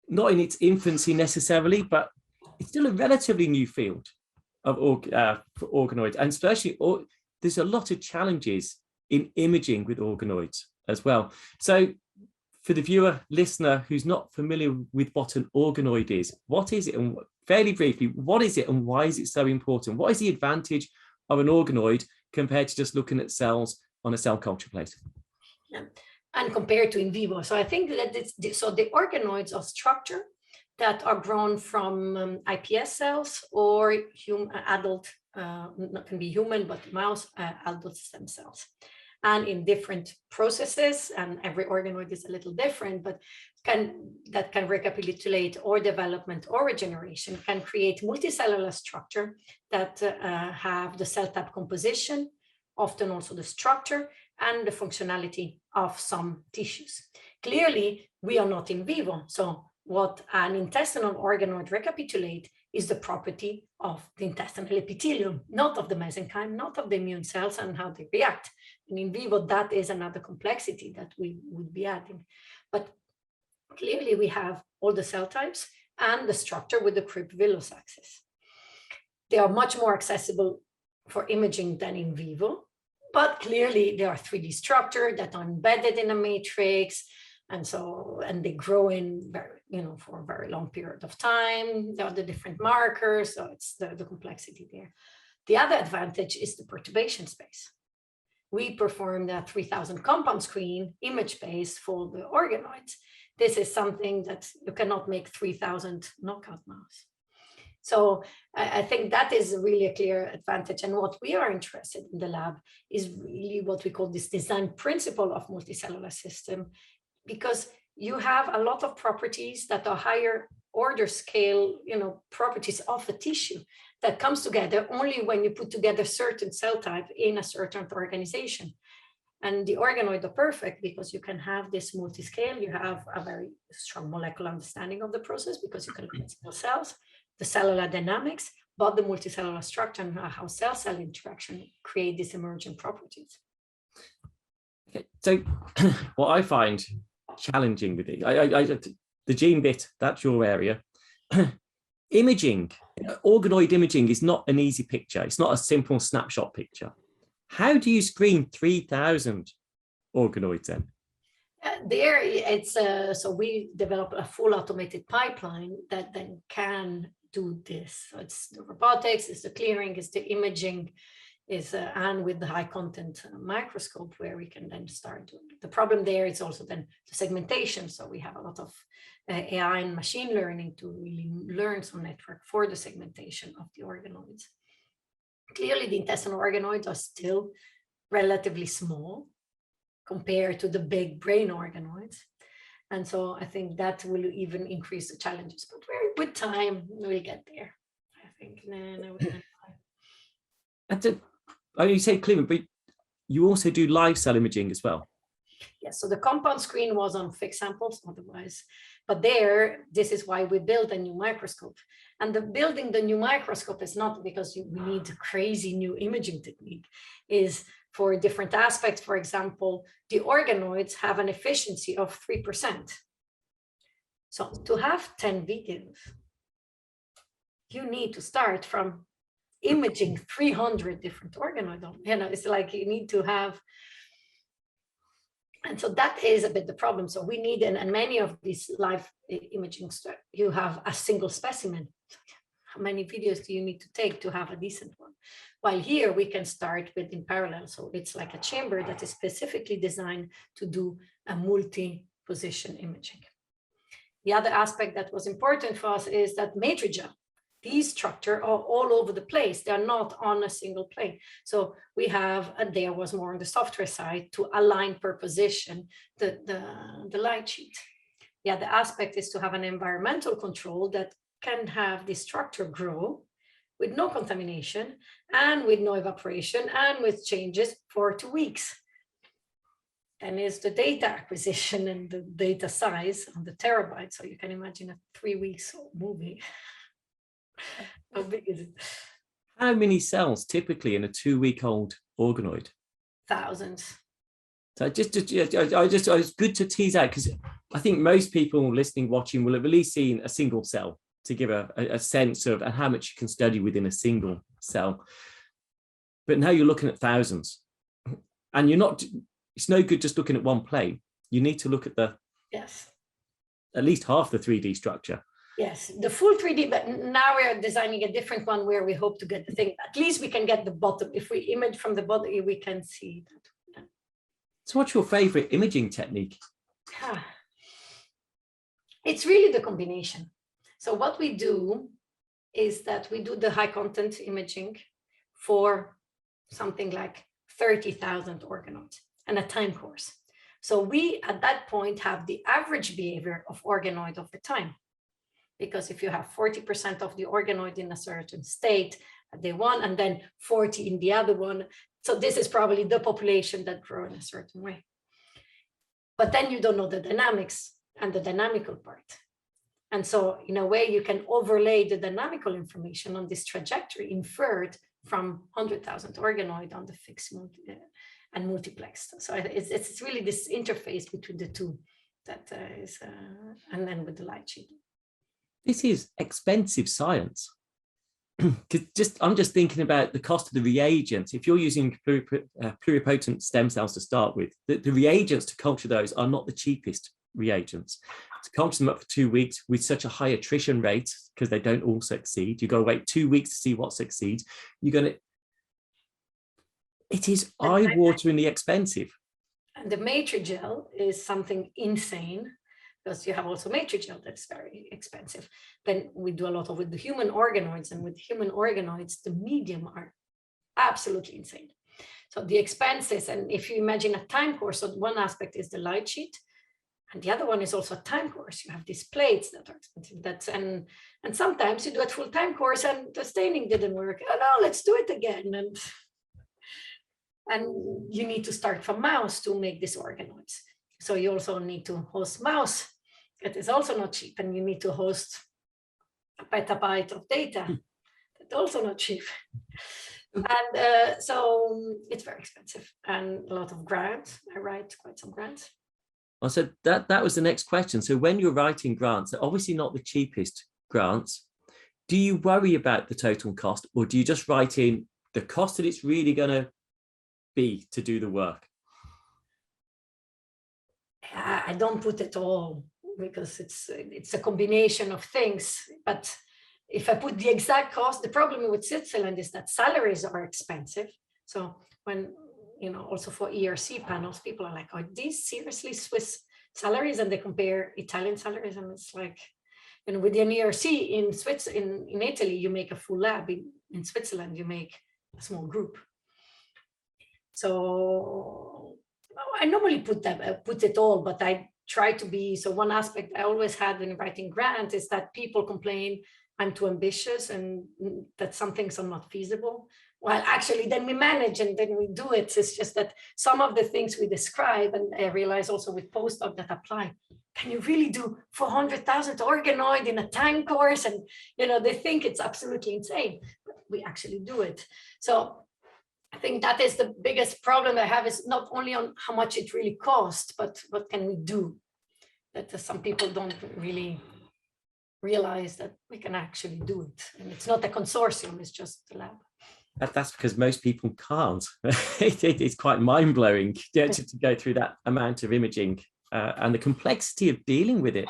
not in its infancy necessarily, but it's still a relatively new field of for organoids, and especially there's a lot of challenges in imaging with organoids as well. So for the viewer listener who's not familiar with what an organoid is, what is it, and fairly briefly, what is it and why is it so important? What is the advantage of an organoid compared to just looking at cells on a cell culture plate? Yeah. And compared to in vivo. So I think that the organoids are structure that are grown from iPS cells or adult, not can be human, but mouse adult stem cells. And in different processes, and every organoid is a little different, but that can recapitulate or development or regeneration, can create multicellular structure that have the cell type composition, often also the structure and the functionality of some tissues. Clearly, we are not in vivo. So what an intestinal organoid recapitulate is the property of the intestinal epithelium, not of the mesenchyme, not of the immune cells and how they react. And in vivo, that is another complexity that we would be adding. But clearly, we have all the cell types and the structure with the crypt-villus axis. They are much more accessible for imaging than in vivo, but clearly they are 3D structure that are embedded in a matrix. And they grow in for a very long period of time. There are the different markers, so it's the complexity there. The other advantage is the perturbation space. We performed a 3000 compound screen image space for the organoids. This is something that you cannot make 3000 knockout mouse. So I think that is really a clear advantage. And what we are interested in the lab is really what we call this design principle of multicellular system, because you have a lot of properties that are higher order scale, properties of a tissue that comes together only when you put together certain cell type in a certain organization. And the organoid are perfect because you can have this multi-scale, you have a very strong molecular understanding of the process because you can look at single cells, the cellular dynamics, but the multicellular structure and how cell-cell interaction create these emergent properties. Okay, so what I find challenging with it, the gene bit, that's your area. Imaging, organoid imaging is not an easy picture. It's not a simple snapshot picture. How do you screen 3000 organoids then? There it's so we develop a full automated pipeline that then can do this. So it's the robotics, it's the clearing, it's the imaging, is and with the high content microscope where we can then start doing it. The problem there is also then the segmentation. So we have a lot of AI and machine learning to really learn some network for the segmentation of the organoids. Clearly, the intestinal organoids are still relatively small compared to the big brain organoids. And so I think that will even increase the challenges, but with time, we'll get there, I think. You say clearing, but you also do live cell imaging as well. Yes, so the compound screen was on fixed samples otherwise, but this is why we built a new microscope. And building the new microscope is not because we need a crazy new imaging technique, is for different aspects. For example, the organoids have an efficiency of 3%. So to have 10 videos, you need to start from imaging 300 different organoids. It's like you need to have, and so that is a bit the problem. So we need, and many of these live imaging, you have a single specimen. How many videos do you need to take to have a decent one? While here we can start with in parallel. So it's like a chamber that is specifically designed to do a multi-position imaging. The other aspect that was important for us is that matrigel, these structures are all over the place. They're not on a single plane. So we have, and there was more on the software side to align per position the light sheet. The other aspect is to have an environmental control that can have the structure grow with no contamination and with no evaporation and with changes for 2 weeks. And is the data acquisition and the data size on the terabyte. So you can imagine a 3 weeks old movie. How big is it? How many cells typically in a 2-week-old organoid? Thousands. So it's good to tease out, because I think most people listening, watching will have at least seen a single cell to give a sense of how much you can study within a single cell. But now you're looking at thousands, and it's no good just looking at one plane. You need to look at at least half the 3D structure. Yes, the full 3D, but now we're designing a different one where we hope to get the thing. At least we can get the bottom. If we image from the bottom, we can see that. So what's your favorite imaging technique? It's really the combination. So what we do is that we do the high content imaging for something like 30,000 organoids and a time course. So we, at that point, have the average behavior of organoid over time. Because if you have 40% of the organoid in a certain state at day one, and then 40 in the other one, so this is probably the population that grow in a certain way. But then you don't know the dynamics and the dynamical part. And so in a way, you can overlay the dynamical information on this trajectory inferred from 100,000 organoid on the fixed and multiplexed. So it's really this interface between the two that is, and then with the light sheet. This is expensive science. I'm just thinking about the cost of the reagents. If you're using pluripotent stem cells to start with, the reagents to culture those are not the cheapest reagents. To culture them up for 2 weeks with such a high attrition rate, because they don't all succeed, you've got to wait 2 weeks to see what succeeds. It is eye-wateringly expensive. And the matrigel is something insane, because you have also matrigel that's very expensive. Then we do a lot with the human organoids, and with human organoids, the medium are absolutely insane. So the expenses, and if you imagine a time course, so one aspect is the light sheet, and the other one is also a time course. You have these plates that are expensive. And sometimes you do a full time course and the staining didn't work. Oh no, let's do it again. And you need to start from mouse to make these organoids. So you also need to host mouse. It is also not cheap, and you need to host a petabyte of data. That's also not cheap. And so it's very expensive, and a lot of grants. I write quite some grants. Well, so that was the next question. So when you're writing grants, they're obviously not the cheapest grants. Do you worry about the total cost, or do you just write in the cost that it's really going to be to do the work? I don't put it all because it's a combination of things. But if I put the exact cost, the problem with Switzerland is that salaries are expensive. So when, also for ERC panels, people are like, are these seriously Swiss salaries? And they compare Italian salaries, and it's like, with an ERC in Italy, you make a full lab. In Switzerland, you make a small group. So I normally put it all, but I try to be, so one aspect I always had when writing grants is that people complain I'm too ambitious and that some things are not feasible. Well, actually, then we manage and then we do it. It's just that some of the things we describe, and I realize also with postdoc that apply, can you really do 400,000 organoid in a time course? And, they think it's absolutely insane, but we actually do it. So I think that is the biggest problem I have, is not only on how much it really costs, but what can we do? That some people don't really realize that we can actually do it. And it's not a consortium, it's just a lab. That's because most people can't. It's quite mind-blowing to go through that amount of imaging and the complexity of dealing with it.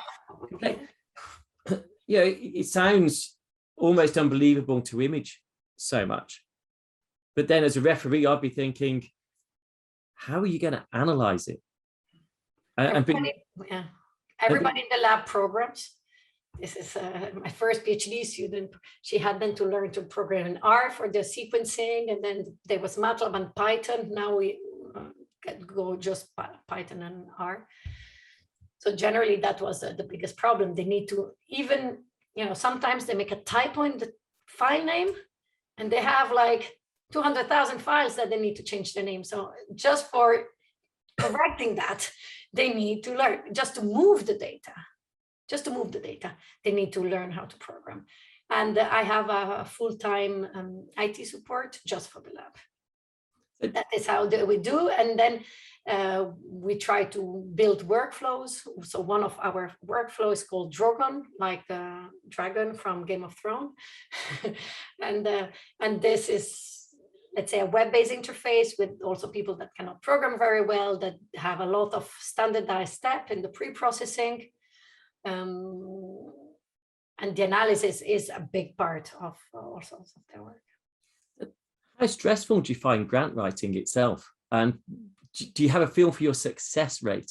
It sounds almost unbelievable to image so much. But then as a referee, I'd be thinking, how are you going to analyze it? Everybody in the lab programs. This is my first PhD student. She had then to learn to program in R for the sequencing, and then there was MATLAB and Python. Now we go just Python and R. So generally that was the biggest problem. They need to even, sometimes they make a typo in the file name, and they have like 200,000 files that they need to change the name. So just for correcting that, they need to learn just to move the data. They need to learn how to program. And I have a full-time IT support just for the lab. That is how we do. And then we try to build workflows. So one of our workflows is called Drogon, like the dragon from Game of Thrones. and this is, let's say, a web-based interface with also people that cannot program very well, that have a lot of standardized steps in the pre-processing. And the analysis is a big part of all sorts of their work. How stressful do you find grant writing itself? And do you have a feel for your success rate?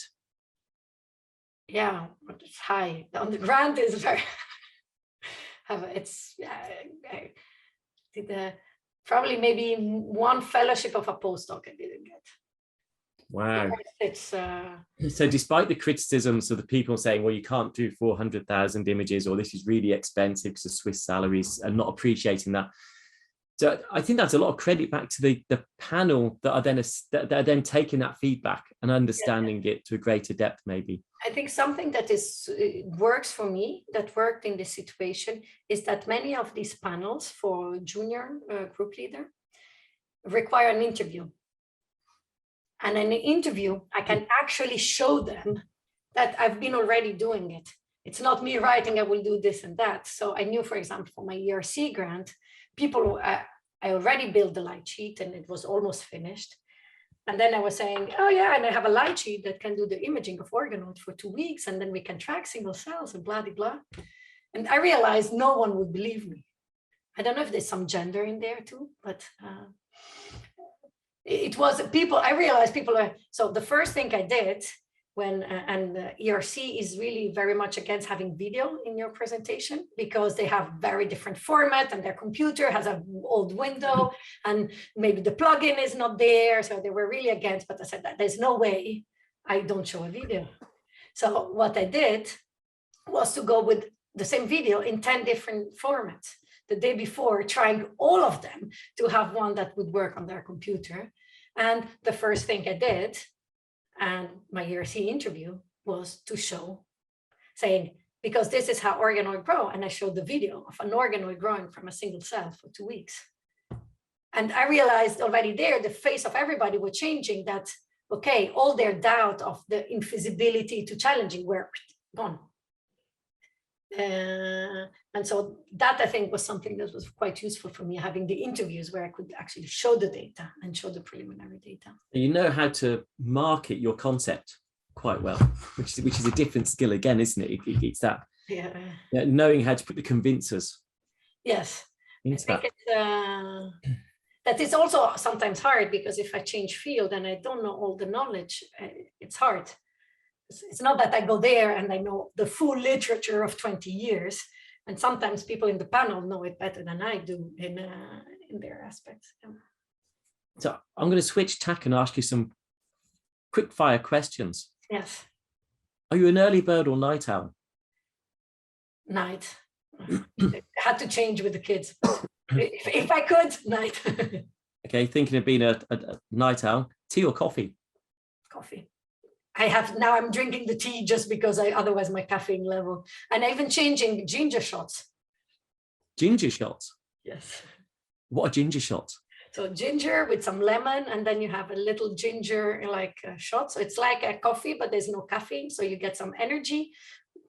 Yeah, it's high. On the grant is very, it's probably maybe one fellowship of a postdoc I didn't get. Wow. It's so despite the criticisms of the people saying, well, you can't do 400,000 images, or this is really expensive because of Swiss salaries, and not appreciating that. So I think that's a lot of credit back to the panel that are then taking that feedback and understanding it to a greater depth, maybe. I think something that works for me, that worked in this situation, is that many of these panels for junior group leader require an interview. And in an interview, I can actually show them that I've been already doing it. It's not me writing, I will do this and that. So I knew, for example, for my ERC grant, I already built the light sheet and it was almost finished. And then I was saying, oh yeah, and I have a light sheet that can do the imaging of organoids for 2 weeks, and then we can track single cells and blah, blah, blah. And I realized no one would believe me. I don't know if there's some gender in there too, but it was people, I realized people are, so the first thing I did when, and ERC is really very much against having video in your presentation because they have very different format and their computer has an old window and maybe the plugin is not there. So they were really against, but I said that there's no way I don't show a video. So what I did was to go with the same video in 10 different formats. The day before, trying all of them to have one that would work on their computer. And the first thing I did, and my ERC interview, was to show, saying, because this is how organoid grow. And I showed the video of an organoid growing from a single cell for 2 weeks. And I realized already there, the face of everybody was changing, that, okay, all their doubt of the infeasibility to challenging were gone. And so that, I think, was something that was quite useful for me, having the interviews where I could actually show the data and show the preliminary data. You know how to market your concept quite well, which is a different skill again, isn't it? It's that Yeah. knowing how to put the convincers. Yes. Into I think that is also sometimes hard, because if I change field and I don't know all the knowledge, it's hard. It's not that I go there and I know the full literature of 20 years. And sometimes people in the panel know it better than I do in their aspects. Yeah. So I'm going to switch tack and ask you some quick fire questions. Yes. Are you an early bird or night owl? Night. I had to change with the kids. If I could, night. Okay, thinking of being a night owl, tea or coffee? Coffee. Now I'm drinking the tea just because otherwise my caffeine level. And I'm even changing ginger shots. Ginger shots? Yes. What are ginger shots? So ginger with some lemon, and then you have a little ginger like shot. So it's like a coffee, but there's no caffeine. So you get some energy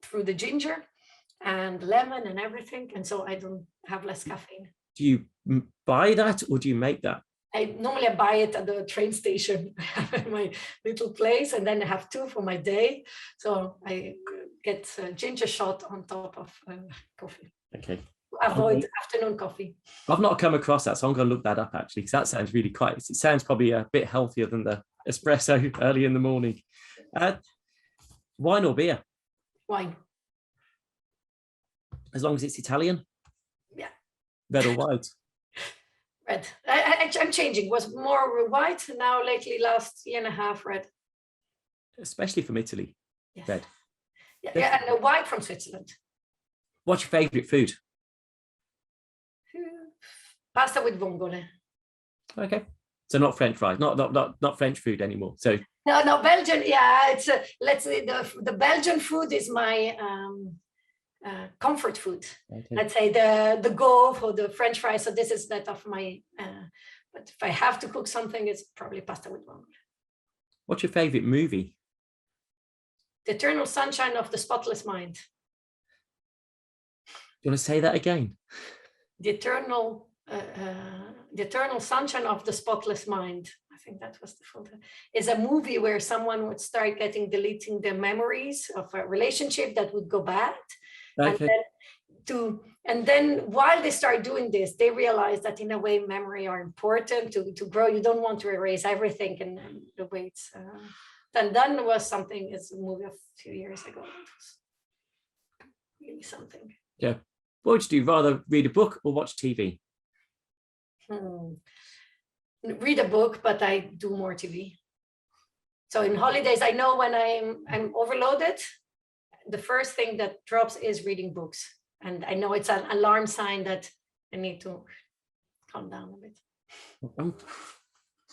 through the ginger and lemon and everything. And so I don't have less caffeine. Do you buy that or do you make that? I normally buy it at the train station. I have my little place, and then I have 2 for my day. So I get a ginger shot on top of coffee. Okay. Avoid afternoon coffee. I've not come across that, so I'm going to look that up actually, because that sounds really quite. It sounds probably a bit healthier than the espresso early in the morning. Wine or beer? Wine. As long as it's Italian? Yeah. Red or white? Red. I'm changing. Was more white. Now lately, last year and a half, red. Especially from Italy. Yes. Red. Yeah, and the white from Switzerland. What's your favourite food? Pasta with vongole. Okay. So not French fries, not French food anymore. So no, Belgian. Yeah, it's let's say the Belgian food is my comfort food. Okay. Let's say the go for the French fries. So this is that of my. But if I have to cook something, it's probably pasta with vongole. What's your favorite movie? The Eternal Sunshine of the Spotless Mind. Do you want to say that again? The Eternal Sunshine of the Spotless Mind. I think that was the full title. Is a movie where someone would start deleting the memories of a relationship that would go bad. Okay. And then while they start doing this, they realize that in a way memory are important to grow. You don't want to erase everything, and the way it's done was something. It's a movie of a few years ago. It was really something. Yeah. What would you do? Rather read a book or watch TV? Read a book, but I do more TV. So in holidays, I know when I'm overloaded, the first thing that drops is reading books. And I know it's an alarm sign that I need to calm down a bit.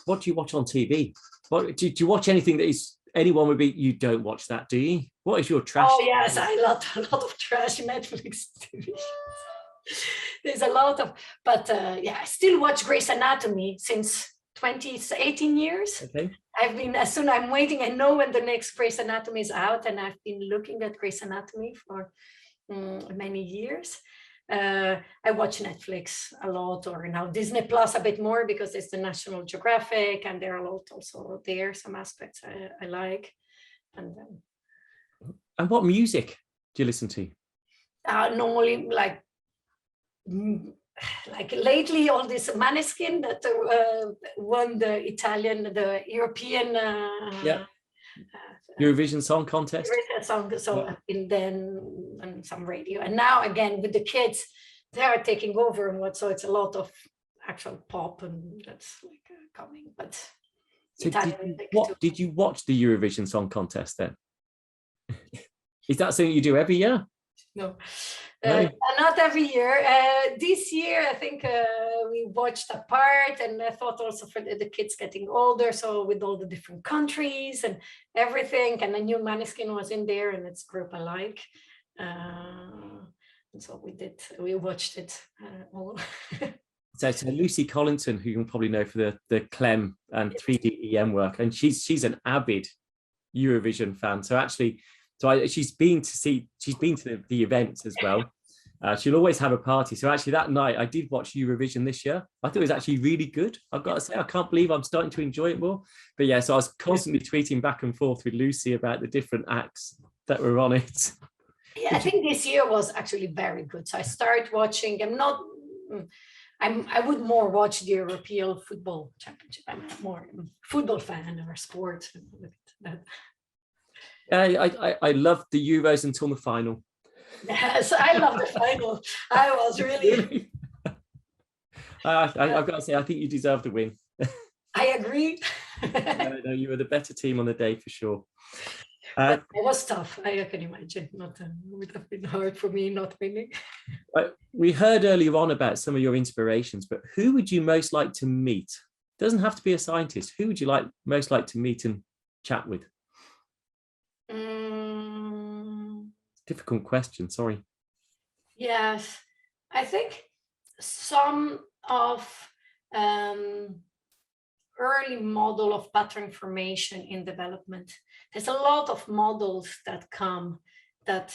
What do you watch on TV? What do you watch anything that is anyone would be? You don't watch that, do you? What is your trash? Oh yes, I love a lot of trash Netflix TV. There's a lot of, but yeah, I still watch Grey's Anatomy since 18 years. Okay. I'm waiting. I know when the next Grey's Anatomy is out, and I've been looking at Grey's Anatomy for many years. I watch Netflix a lot, or now Disney Plus a bit more because it's the National Geographic, and there are a lot also there, some aspects I like. And what music do you listen to? Normally, like lately, all this Maneskin that won the European Eurovision Song Contest. So I've been then on some radio, and now again with the kids, they are taking over and what. So it's a lot of actual pop, and that's like coming. But so did you watch the Eurovision Song Contest then? Is that something you do every year? No. Not every year. This year, I think we watched a part, and I thought also for the kids getting older, so with all the different countries and everything, and I knew Maneskin was in there, and it's a group I like. And so we watched it all. So Lucy Collinson, who you'll probably know for the Clem and 3DEM work, and she's an avid Eurovision fan. So actually, she's been to the events as well. She'll always have a party. So actually that night I did watch Eurovision this year. I thought it was actually really good. I've got to say, I can't believe I'm starting to enjoy it more. But yeah, so I was constantly tweeting back and forth with Lucy about the different acts that were on it. Yeah, I think this year was actually very good. So I started watching. I would more watch the European Football Championship. I'm more football fan or sports. I loved the Euros until the final. Yes, I love the final. I was really. I've got to say, I think you deserve the win. I agree. No, you were the better team on the day for sure. But it was tough. I can imagine. It would have been hard for me not winning. We heard earlier on about some of your inspirations, but who would you most like to meet? Doesn't have to be a scientist. Who would you most like to meet and chat with? Difficult question, sorry. Yes, I think some of early model of pattern formation in development. There's a lot of models that come that,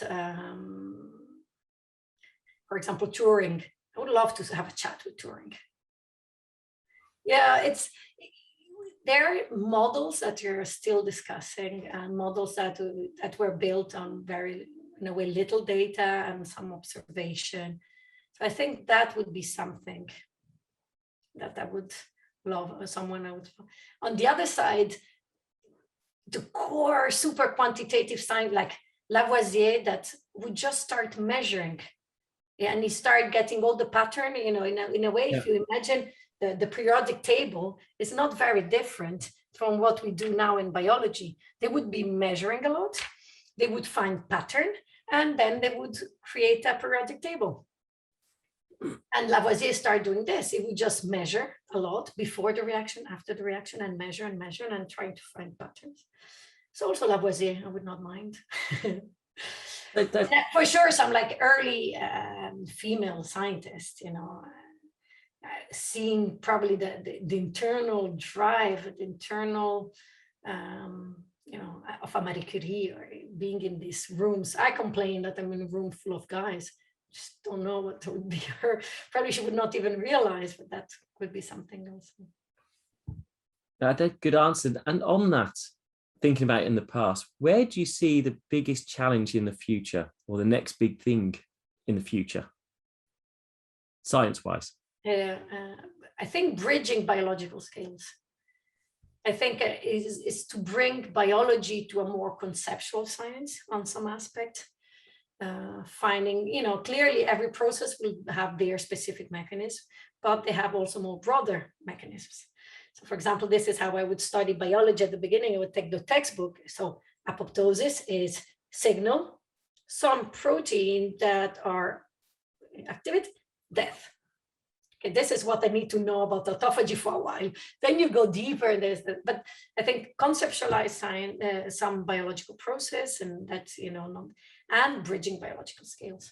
for example, Turing. I would love to have a chat with Turing. Yeah, there are models that you're still discussing, and models that were built on very, in a way, little data and some observation. So I think that would be something that I would love, or someone I would. On the other side, the core super quantitative science like Lavoisier that would just start measuring, and he started getting all the pattern, in a way, if you imagine the periodic table is not very different from what we do now in biology. They would be measuring a lot, they would find pattern, and then they would create a periodic table. And Lavoisier started doing this. He would just measure a lot before the reaction, after the reaction, and measure and trying to find patterns. So also Lavoisier, I would not mind. For sure, some like early female scientists, seeing probably the internal drive, the internal, of a Marie Curie, or being in these rooms. I complain that I'm in a room full of guys. Just don't know what would be her. Probably she would not even realize, but that could be something else. That's a good answer. And on that, thinking about it in the past, where do you see the biggest challenge in the future, or the next big thing in the future, science-wise? I think bridging biological scales. I think is to bring biology to a more conceptual science on some aspect. Finding, clearly every process will have their specific mechanism, but they have also more broader mechanisms. So for example, this is how I would study biology at the beginning. I would take the textbook. So apoptosis is signal, some protein that are activity, death. Okay, this is what I need to know about autophagy for a while. Then you go deeper in this, but I think conceptualize science, some biological process, and that's, and bridging biological scales.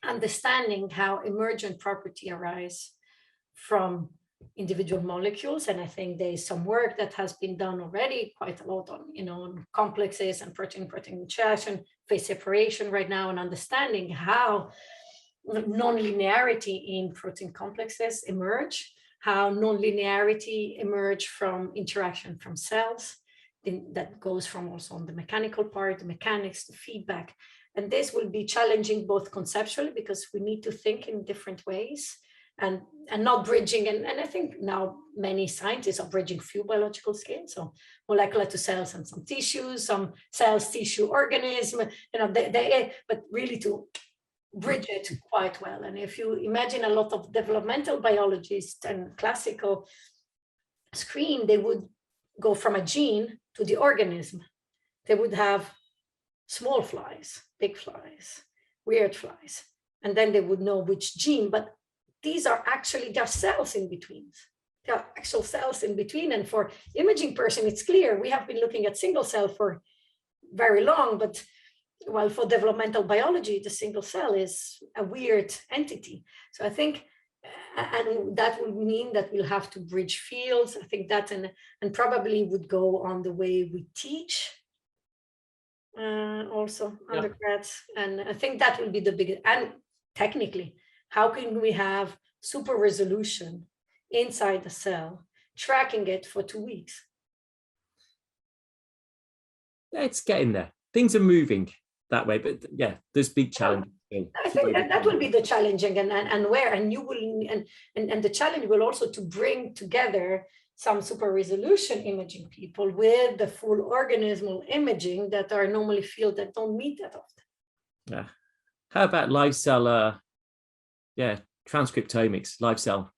Understanding how emergent property arise from individual molecules. And I think there's some work that has been done already quite a lot on, on complexes and protein-protein interaction, phase separation right now, and understanding how non-linearity in protein complexes emerge, how non-linearity emerge from interaction from cells. That goes from also on the mechanical part, the mechanics, the feedback. And this will be challenging both conceptually, because we need to think in different ways and not bridging. And I think now many scientists are bridging few biological scales, so molecular to cells and some tissues, some cells, tissue, organism, but really to bridge it quite well. And if you imagine a lot of developmental biologists and classical screen, they would go from a gene to the organism. They would have small flies, big flies, weird flies, and then they would know which gene, but these are actually just cells in between. There are actual cells in between. And for imaging person, it's clear. We have been looking at single cell for very long, but while for developmental biology, the single cell is a weird entity. So I think, and that would mean that we'll have to bridge fields. I think that, and probably would go on the way we teach also undergrads. And I think that will be the biggest, and technically, how can we have super resolution inside the cell, tracking it for 2 weeks? It's getting there. Things are moving that way, but yeah, there's big challenges. I think that will be the challenging, and you will, and the challenge will also to bring together some super resolution imaging people with the full organismal imaging that are normally field that don't meet that often. Yeah. How about live cell, transcriptomics, live cell,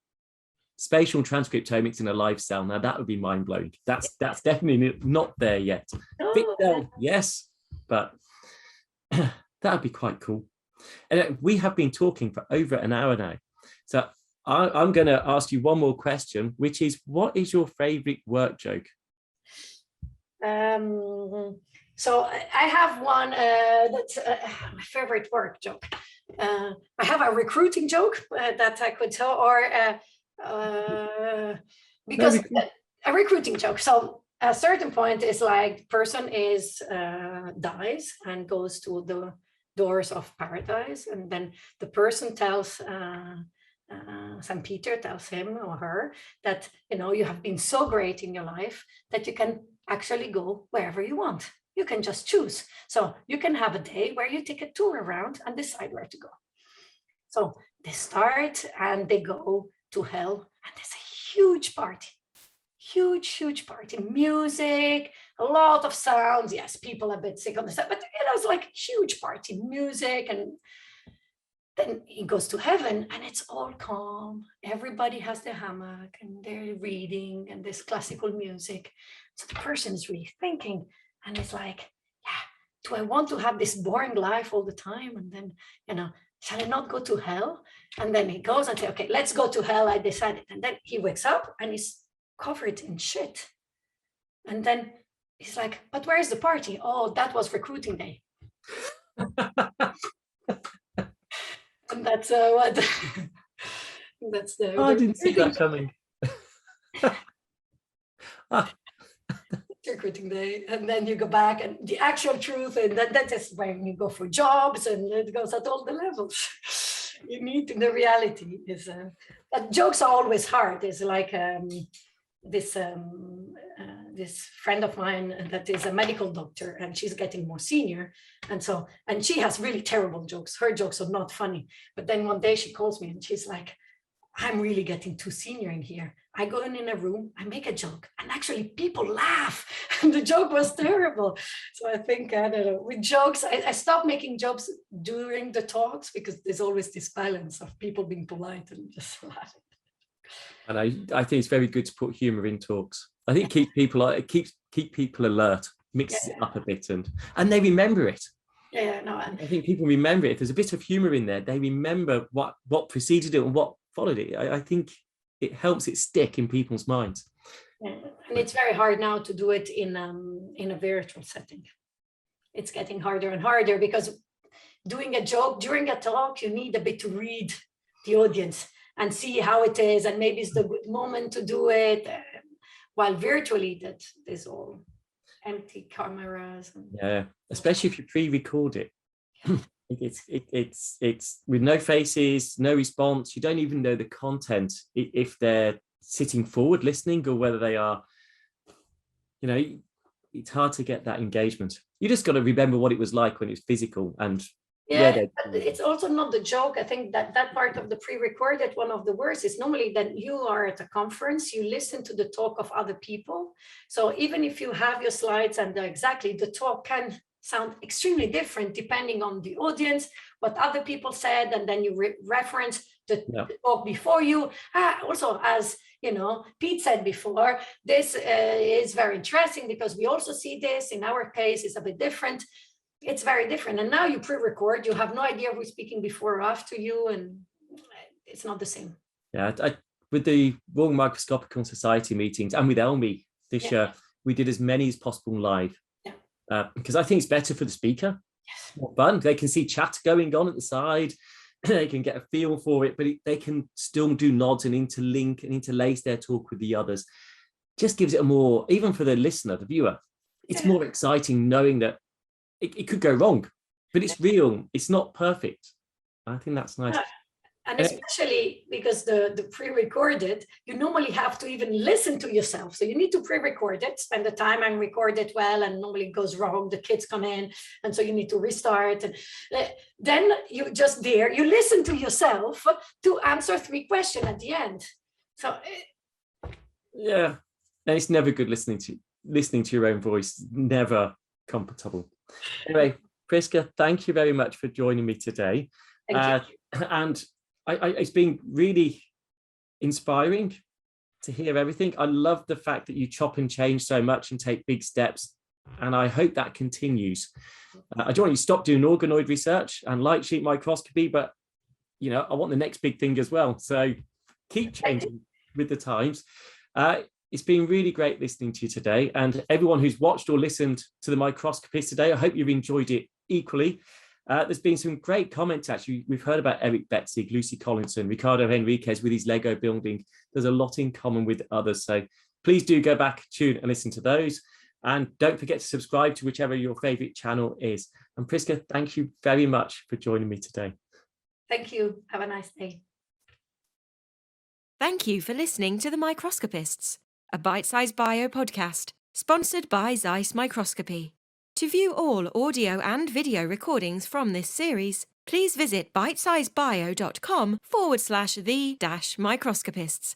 spatial transcriptomics in a live cell? Now that would be mind blowing. That's definitely not there yet. Yes, but that would be quite cool. And we have been talking for over an hour now. So I'm going to ask you one more question, which is, what is your favorite work joke? So I have one that's my favorite work joke. I have a recruiting joke that I could tell, or because a recruiting joke. So a certain point is like person dies and goes to the doors of paradise, and then the person tells St. Peter tells him or her that, you have been so great in your life that you can actually go wherever you want. You can just choose. So you can have a day where you take a tour around and decide where to go. So they start and they go to hell, and there's a huge party. Huge party, music, a lot of sounds. Yes, people are a bit sick on the side, but it's like huge party, music. And then he goes to heaven and it's all calm. Everybody has their hammock and they're reading and there's classical music. So the person is really thinking, and it's like, do I want to have this boring life all the time? And then, shall I not go to hell? And then he goes and says, okay, let's go to hell. I decided. And then he wakes up and he's covered in shit. And then he's like, but where is the party? Oh, that was recruiting day. And that's what that's the I didn't see that coming. Recruiting day, and then you go back and the actual truth, and that is when you go for jobs, and it goes at all the levels. You need in the reality is but jokes are always hard. It's like this friend of mine that is a medical doctor, and she's getting more senior, and she has really terrible jokes. Her jokes are not funny. But then one day she calls me and she's like, I'm really getting too senior in here. I go in a room, I make a joke, and actually people laugh. And the joke was terrible. So I think, I don't know, with jokes, I stopped making jokes during the talks because there's always this balance of people being polite and just laughing. And I think it's very good to put humor in talks. I think keep people alert, mixes it up a bit, and they remember it. I think people remember it. If there's a bit of humor in there, they remember what preceded it and what followed it. I think it helps it stick in people's minds. Yeah. And it's very hard now to do it in a virtual setting. It's getting harder and harder because doing a joke during a talk, you need a bit to read the audience and see how it is, and maybe it's the good moment to do it. While virtually, that is all empty cameras. Especially if you pre-record it. It's with no faces, no response. You don't even know the content if they're sitting forward listening or whether they are. It's hard to get that engagement. You just got to remember what it was like when it was physical and. But it's also not the joke. I think that part of the pre-recorded, one of the worst is normally that you are at a conference, you listen to the talk of other people. So even if you have your slides and the talk can sound extremely different depending on the audience, what other people said, and then you reference the talk before you. Also, as Pete said before, this is very interesting because we also see this in our case is a bit different. It's very different. And now you pre-record, you have no idea who's speaking before or after you, and it's not the same. Yeah, with the Royal Microscopical Society meetings and with ELMI this year, we did as many as possible live. Because I think it's better for the speaker. Yes. More fun. They can see chat going on at the side. They can get a feel for it, but they can still do nods and interlink and interlace their talk with the others. Just gives it a more, even for the listener, the viewer, it's more exciting knowing that it could go wrong, but it's real. It's not perfect. I think that's nice. And especially because the pre-recorded, you normally have to even listen to yourself. So you need to pre-record it, spend the time and record it well, and normally it goes wrong. The kids come in, and so you need to restart. And then you just you listen to yourself to answer 3 questions at the end. So yeah, and it's never good listening to your own voice. Never comfortable. Anyway, Prisca, thank you very much for joining me today. thank you. And it's been really inspiring to hear everything. I love the fact that you chop and change so much and take big steps, and I hope that continues. I don't want you to stop doing organoid research and light sheet microscopy, but I want the next big thing as well. So keep changing with the times. It's been really great listening to you today, and everyone who's watched or listened to the Microscopists today, I hope you've enjoyed it equally. There's been some great comments, actually. We've heard about Eric Betzig, Lucy Collinson, Ricardo Henriquez with his Lego building. There's a lot in common with others. So please do go back, tune and listen to those. And don't forget to subscribe to whichever your favorite channel is. And Prisca, thank you very much for joining me today. Thank you. Have a nice day. Thank you for listening to The Microscopists, a bite-sized bio podcast sponsored by Zeiss Microscopy. To view all audio and video recordings from this series, please visit bitesizebio.com/the-microscopists.